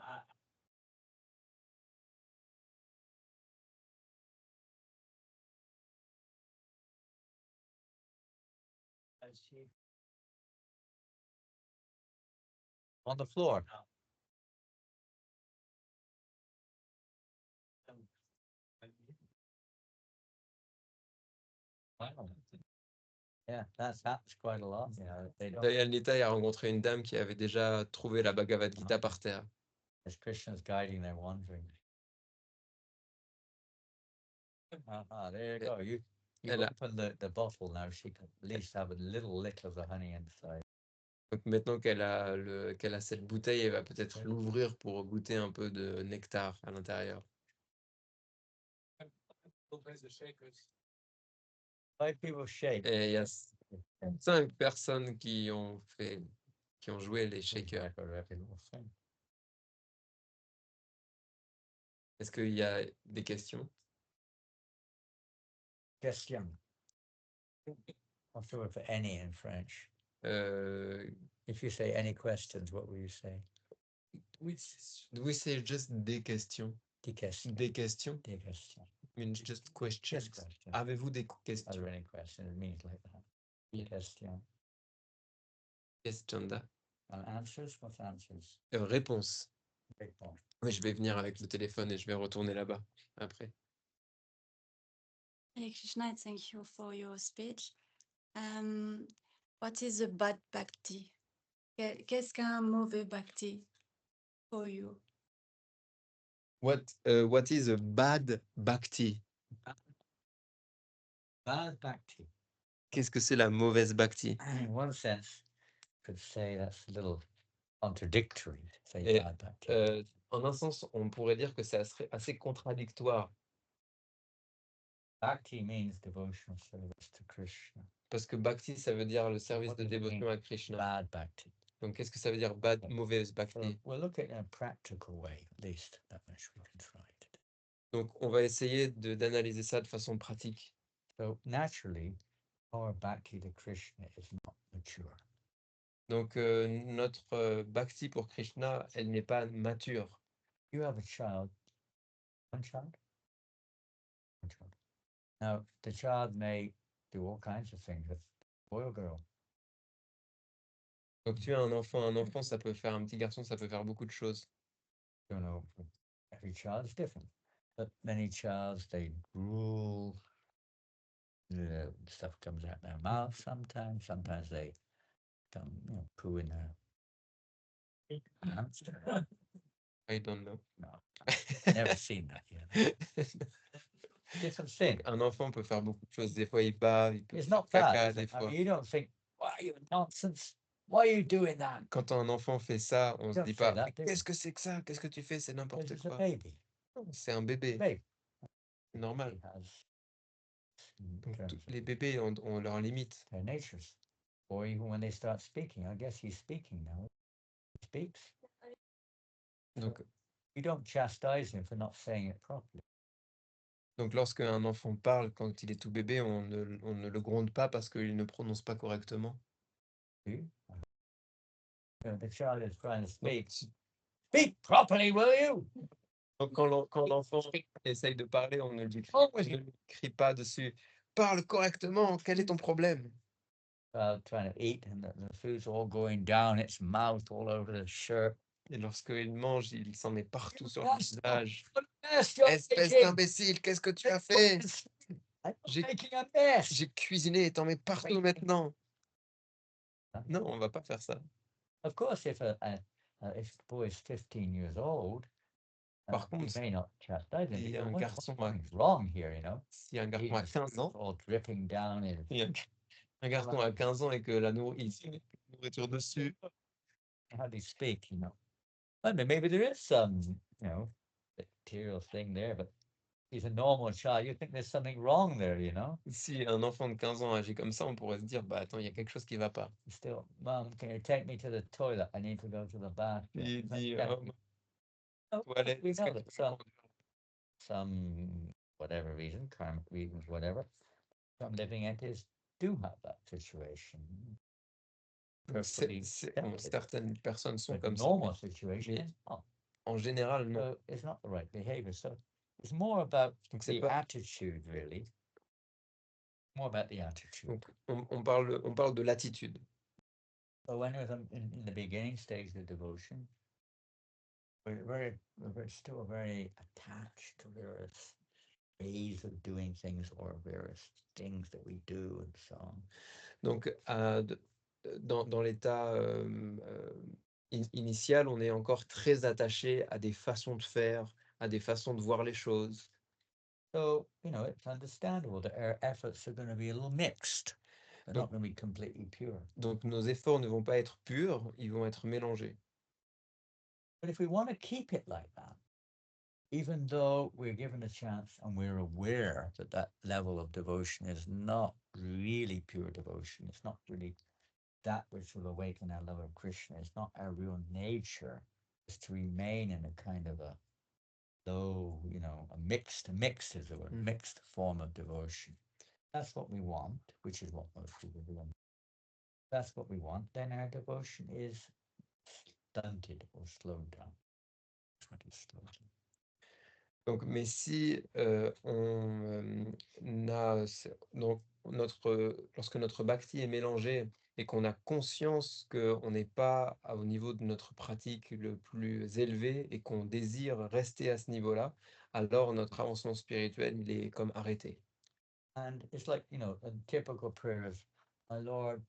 On the floor. Wow. Yeah, that's quite a lot.
Dayal Nitai a rencontré une dame qui avait déjà trouvé la Bhagavad Gita par terre.
As Krishna's guiding their wandering. There you go. You
Elle a,
open the bottle now, she can at least have a little lick of the honey inside.
donc maintenant qu'elle a cette bouteille, elle va peut-être l'ouvrir pour goûter un peu de nectar à l'intérieur.
5 people shake.
Et il y a 5 personnes qui ont joué les shakers.
Like a regular thing.
Est-ce qu'il y a des questions?
Question. What's the word for any in French?
Euh,
If you say any questions, what will you say?
oui, c'est juste des questions.
Des questions.
Des questions.
Des questions.
Means just questions.
Just questions.
Avez-vous des
Are
questions?
there any questions? It means like that.
Yeah.
Question.
Question da.
And answers? What's answers?
Réponse.
Big point.
Oui, je vais venir avec le téléphone et je vais retourner là-bas après.
Hare Krishna, thank you for your speech. What is a bad bhakti? Qu'est-ce qu'un mauvais bhakti for you?
What is a bad bhakti?
Bad bhakti.
Qu'est-ce que c'est la mauvaise bhakti?
In one sense, you could say that's a little contradictory to say
Et,
bad bhakti.
En un sens, on pourrait dire que c'est assez contradictoire
Bhakti means devotional service to Krishna.
parce que bhakti, ça veut dire le service
What
de
does it
dévotion
mean?
à Krishna.
Bad bhakti.
Donc, qu'est-ce que ça veut dire mauvaise bhakti?
We'll look at it in a practical way, at least that much we can try to do.
Donc, on va essayer d'analyser ça de façon pratique.
So naturally, our bhakti to Krishna is not mature.
Donc, notre bhakti pour Krishna, elle n'est pas mature.
You have a child, one child? One child. Now, the child may do all kinds of things with boy or girl.
Donc, tu as un enfant, ça peut faire, un petit garçon, ça peut faire beaucoup de choses.
You know, every child is different. But many childs, they drool, the stuff comes out their mouth sometimes. Sometimes they come, poo in their pants.
I don't know.
No, never seen that yet. Different thing.
Donc, un enfant peut faire beaucoup de choses. Des fois, il bat, il peut
It's
faire
not bad.
caca,
Is
des
it? I
fois.
mean, you don't think, why are you nonsense? Why are you doing that?
Quand un enfant fait ça, on se
Don't
dit
say
pas,
that,
mais
do you?
qu'est-ce que c'est que ça? Qu'est-ce que tu fais? C'est
Because
n'importe
it's a
quoi.
baby.
Non, c'est un bébé,
Baby
c'est normal.
has
Donc,
terms of
les bébés ont leurs limites.
their natures. Or even when they start speaking, I guess he's speaking now. He speaks.
Donc,
You don't chastise him for not saying it properly.
donc lorsque un enfant parle, quand il est tout bébé, on ne le gronde pas parce qu'il ne prononce pas correctement.
Do you? The child is trying to
Donc,
speak. Speak properly, will you?
donc quand l'enfant essaye de parler, on ne lui crie pas dessus. Parle correctement, quel est ton problème?
Trying to eat, and the food's all going down its mouth, all over the shirt.
Et lorsqu'il mange, il s'en met partout sur le
Yes,
visage.
what a mess you're
Espèce
making.
d'imbécile, qu'est-ce que tu as fait?
I'm
J'ai-
making a mess.
J'ai cuisiné et t'en mets partout
Oui.
maintenant.
Huh?
Non, on va pas faire ça.
Of course, if if the boy is 15 years old,
Par
he
contre,
may not chastise him.
il y
He
a
goes,
un garçon à-
something's wrong here, you know.
si un garçon à
He's
15 ans,
all dripping down his.
il y a un garçon à 15 ans et que la nourriture dessus,
How do you speak, you know? I mean, maybe there is some, bacterial thing there, but he's a normal child. You think there's something wrong there, you know?
si un enfant de 15 ans agit comme ça, on pourrait se dire, bah attends, il y a quelque chose qui va pas.
Still, Mom, can you take me to the toilet? I need to go to the bathroom.
Il
But
dit,
yeah,
oh, toilette,
we
est-ce
know
que
that
tu peux conduire?
some whatever reason, karmic reasons, whatever, some living entities do have that situation.
Donc,
Perfectly
certaines personnes sont
But
comme ça,
normal
mais
situation,
mais-
is not.
en général, non.
So it's not the right behavior. So it's more about
Donc, c'est
the
pas.
attitude, really. More about the attitude.
Donc, on parle de l'attitude.
So when we're in the beginning stage of devotion, we're still very attached to various ways of doing things or various things that we do and so on.
Donc, dans l'état initial, on est encore très attaché à des façons de faire, à des façons de voir les choses.
So, it's understandable that our efforts are going to be a little mixed. They're not
Donc,
going to be completely pure.
donc nos efforts ne vont pas être purs, ils vont être mélangés.
But if we want to keep it like that, even though we're given a chance and we're aware that that level of devotion is not really pure devotion, it's not really that which will awaken our love of Krishna, it's not our real nature, is to remain in a kind of a low, a mixed is the word, mixed form of devotion. That's what we want, which is what most people do. That's what we want, then our devotion is stunted or slowed down. That's what is slowed down.
Donc, mais si on a donc lorsque notre bhakti est mélangé et qu'on a conscience qu'on n'est pas au niveau de notre pratique le plus élevé et qu'on désire rester à ce niveau-là, alors notre avancement spirituel, il est comme arrêté.
And it's like, a typical prayer is, my Lord,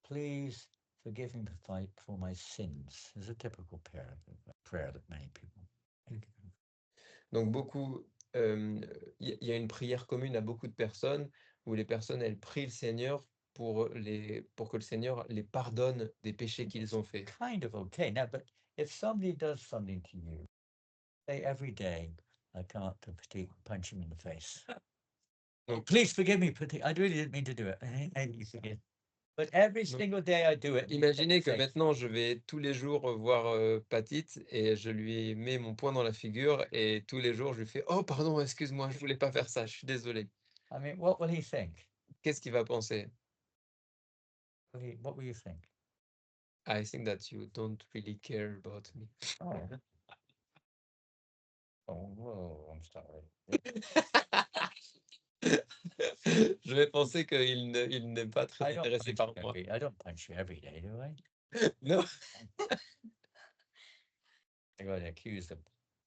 please forgive me for my sins. It's a typical prayer that many people make.
Donc beaucoup, il y a une prière commune à beaucoup de personnes où les personnes, elles prient le Seigneur pour que le Seigneur les pardonne des péchés qu'ils ont faits.
Kind of okay. Now, but if somebody does something to you, say every day, I come up to Pratik, punch him in the face.
Donc,
Please forgive me, Pratik. I really didn't mean to do it. You forgive. But every single day I do it.
Imaginez que maintenant je vais tous les jours voir Patit et je lui mets mon poing dans la figure et tous les jours je lui fais oh pardon excuse-moi je voulais pas faire ça je suis désolé.
I mean, what will he think?
Qu'est-ce qu'il va penser?
What will you think?
I think that you don't really care about me.
Oh, whoa, I'm sorry.
Je vais penser qu'il n'est pas très intéressé par moi.
I don't punch you every day, do I?
Non.
I got accused of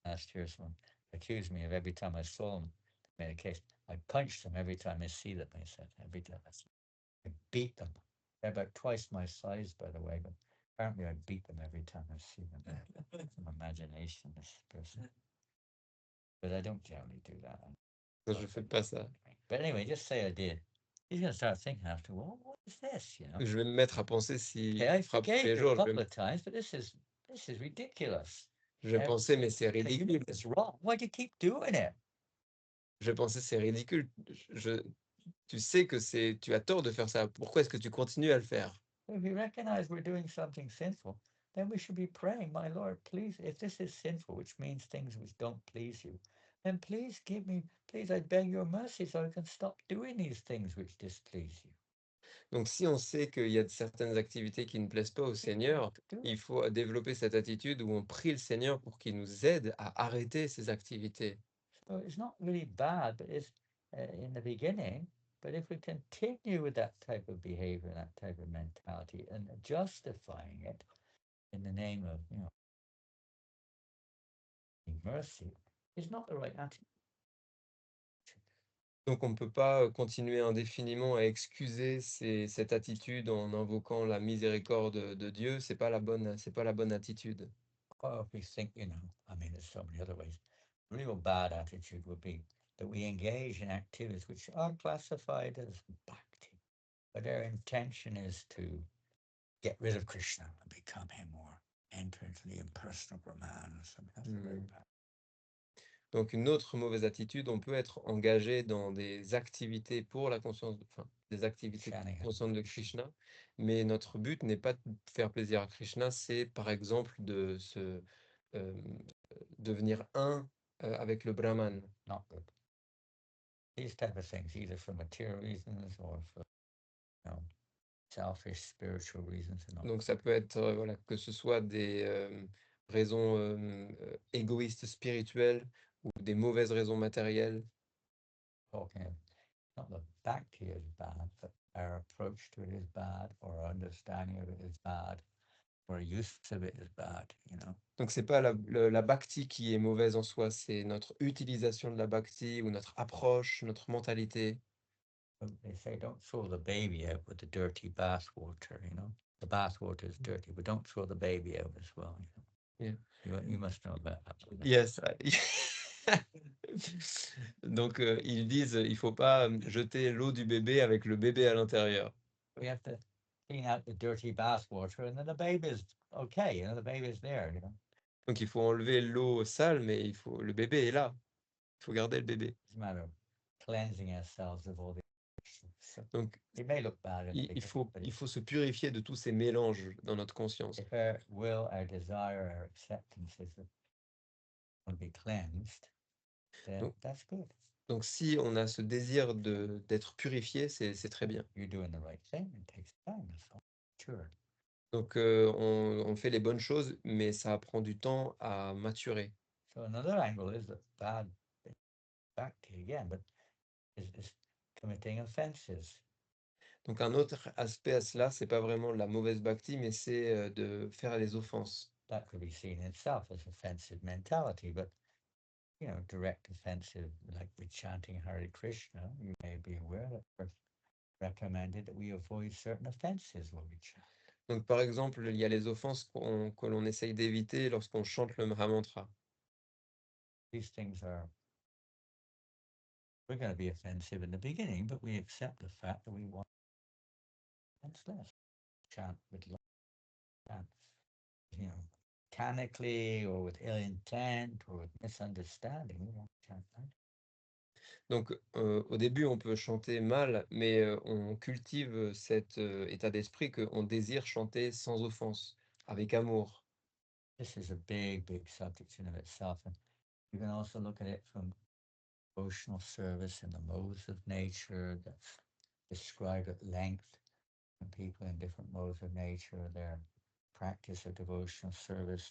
last year. Someone accused me of every time I saw him. Made a case. I punched them every time I see them. I said every time I beat them. They're about twice my size, by the way, but apparently I beat them every time I see them. Some imagination, this person. But I don't generally do that.
Je fais pas ça.
But anyway, just say I did. He's gonna start thinking after, well, what is this?
Je vais me mettre à penser si
Okay, I
frappe tous
forgave
les
you a
jours.
couple of times, but this is ridiculous.
Je vais penser mais c'est ridicule.
It's wrong. Why do you keep doing it?
Je vais penser c'est ridicule. Tu sais que tu as tort de faire ça. Pourquoi est-ce que tu continues à le faire?
If we recognize we're doing something sinful, then we should be praying, my Lord, please, if this is sinful, which means things which don't please you, then please I beg your mercy so I can stop doing these things which displease you.
Donc si on sait qu'il y a certaines activités qui ne plaisent pas au Seigneur, il faut développer cette attitude où on prie le Seigneur pour qu'il nous aide à arrêter ces activités.
So it's not really bad, but it's in the beginning. But if we continue with that type of behavior, that type of mentality, and justifying it in the name of, mercy, it's not the right attitude.
Donc on ne peut pas continuer indéfiniment à excuser cette attitude en invoquant la miséricorde de Dieu. C'est pas la bonne attitude.
Or if we think, there's so many other ways. Real bad attitude would be that we engage in activities which are classified as bhakti, but our intention is to get rid of Krishna and become him or enter into the impersonal Brahman or something. That's very bad.
Donc une autre mauvaise attitude, on peut être engagé dans des activités pour la conscience, des activités conscientes de Krishna, mais notre but n'est pas de faire plaisir à Krishna, c'est par exemple de se devenir un avec le Brahman.
Not good. These type of things, either for material reasons or for selfish spiritual reasons.
Donc ça peut être voilà, que ce soit des raisons égoïstes spirituelles ou des mauvaises raisons matérielles.
Okay. Not the bhakti is bad, but our approach to it is bad, or our understanding of it is bad, or our use of it is bad,
Donc c'est pas la bhakti qui est mauvaise en soi, c'est notre utilisation de la bhakti ou notre approche, notre mentalité.
They say don't throw the baby out with the dirty bath water, The bath water is dirty, but don't throw the baby out as well.
Yeah.
You must know about that.
Yes. Donc, ils disent, il faut pas jeter l'eau du bébé avec le bébé à l'intérieur.
We have to clean out the dirty bathwater, and then the baby's okay. The baby's there.
Donc, il faut enlever l'eau sale, mais le bébé est là. Il faut garder le bébé.
It's a matter of cleansing ourselves of all the. So
Donc,
it may look bad in the
il
beginning,
faut,
but
il faut se purifier de tous ces mélanges dans notre conscience.
if our will, our desire, our acceptance is to be cleansed, then
Donc,
that's good.
Donc, si on a ce désir d'être purifié, c'est très bien.
You're doing the right thing. It takes time. That's all. Sure.
Donc, on fait les bonnes choses, mais ça prend du temps à maturer.
So another angle is that bad bhakti again, but is committing offenses.
Donc, un autre aspect à cela, c'est pas vraiment la mauvaise bhakti, mais c'est de faire les offenses.
That could be seen in itself as offensive mentality, but direct offensive, like with chanting Hare Krishna, you may be aware that it's recommended that we avoid certain offenses when we chant.
Donc, par exemple, il y a les offenses que l'on essaye d'éviter lorsqu'on chante le Mahamantra.
These things we're going to be offensive in the beginning, but we accept the fact that we want offenseless. Chant with love, chant, mechanically or with ill intent or with misunderstanding. We don't chant that.
Donc, au début, on peut chanter mal, mais on cultive cet état d'esprit qu'on désire chanter sans offense, avec amour.
This is a big, big subject in of itself, and you can also look at it from devotional service and the modes of nature that's described at length, and people in different modes of nature, their practice of devotional service,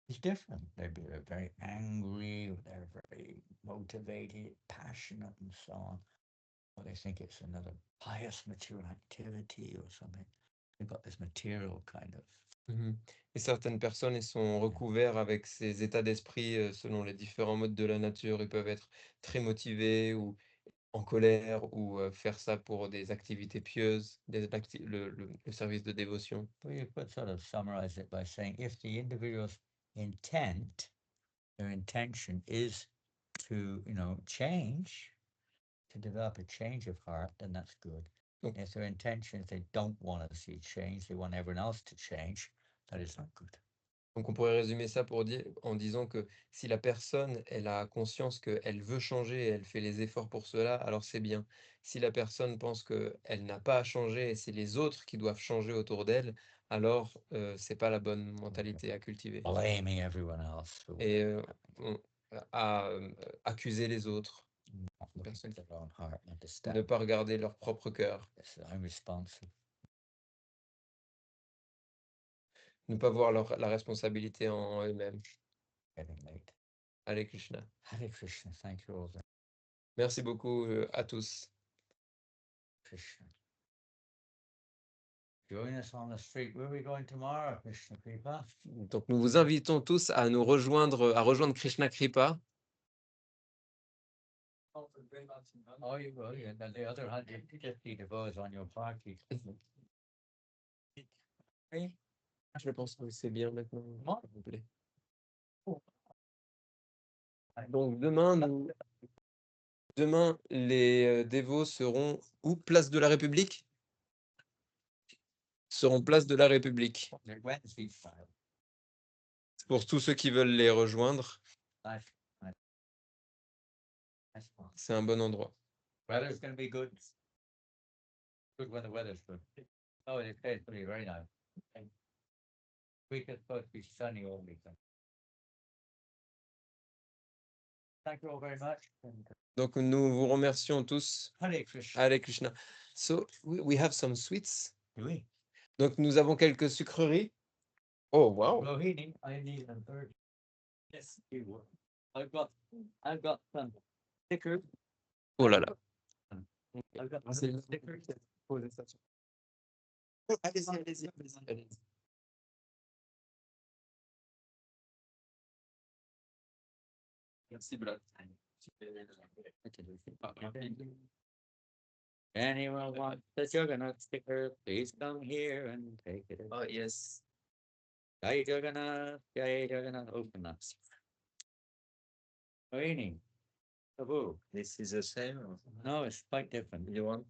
is different. They're very angry, they're very motivated, passionate, and so on. Or they think it's another pious material activity or something. They've got this material kind of.
Et certaines personnes, ils sont recouverts avec ces états d'esprit selon les différents modes de la nature. Ils peuvent être très motivés ou en colère ou faire ça pour des activités pieuses, le service de dévotion.
Well, you could sort of summarize it by saying if the individual's intent, their intention is to, change, to develop a change of heart, then that's good.
Donc,
If their intention is they don't want to see change, they want everyone else to change, that is not good.
Donc on pourrait résumer ça en disant que si la personne, elle a conscience qu'elle veut changer et elle fait les efforts pour cela, alors c'est bien. Si la personne pense qu'elle n'a pas à changer et c'est les autres qui doivent changer autour d'elle, alors c'est pas la bonne mentalité à cultiver.
Blaming everyone else.
Et à accuser les autres,
Personne their own heart and
ne
understand.
pas regarder leur propre cœur,
Yes, I'm responsive.
ne pas voir la responsabilité en eux-mêmes.
Getting late.
Hare Krishna.
Hare Krishna, thank you all.
Merci beaucoup à tous.
Krishna. Join us on the street. Where are we going tomorrow, Krishna Kripa?
Donc nous vous invitons tous à nous rejoindre, à rejoindre Krishna Kripa.
Oh, you will. Yeah. Then the other 150 devotees on your party.
Oui, je pense que c'est bien maintenant.
Moi?
S'il vous plaît. Donc demain les dévots seront où? Place de la République? Seront place de la République.
They're Wednesday style.
Pour tous ceux qui veulent les rejoindre,
Nice. Fun.
c'est un bon endroit.
Weather's going to be good. Good when the weather's good. Oh, it's going to be very nice. Week is supposed to be sunny all weekend. Thank you all very much.
Donc nous vous remercions tous.
Hare Krishna.
Hare Krishna. So we have some sweets.
Oui.
Donc nous avons quelques sucreries. Oh wow.
Rohini, I need a third. Yes, you will. I've got some stickers.
Oh là là.
I've got
C'est
some stickers.
Allez-y. Merci Brad.
Anyone wants the Jagannath sticker, please come here and take it.
Oh yes.
Jai Jagannath, open up. Training. Taboo.
This is the same.
No, it's quite different.
You want?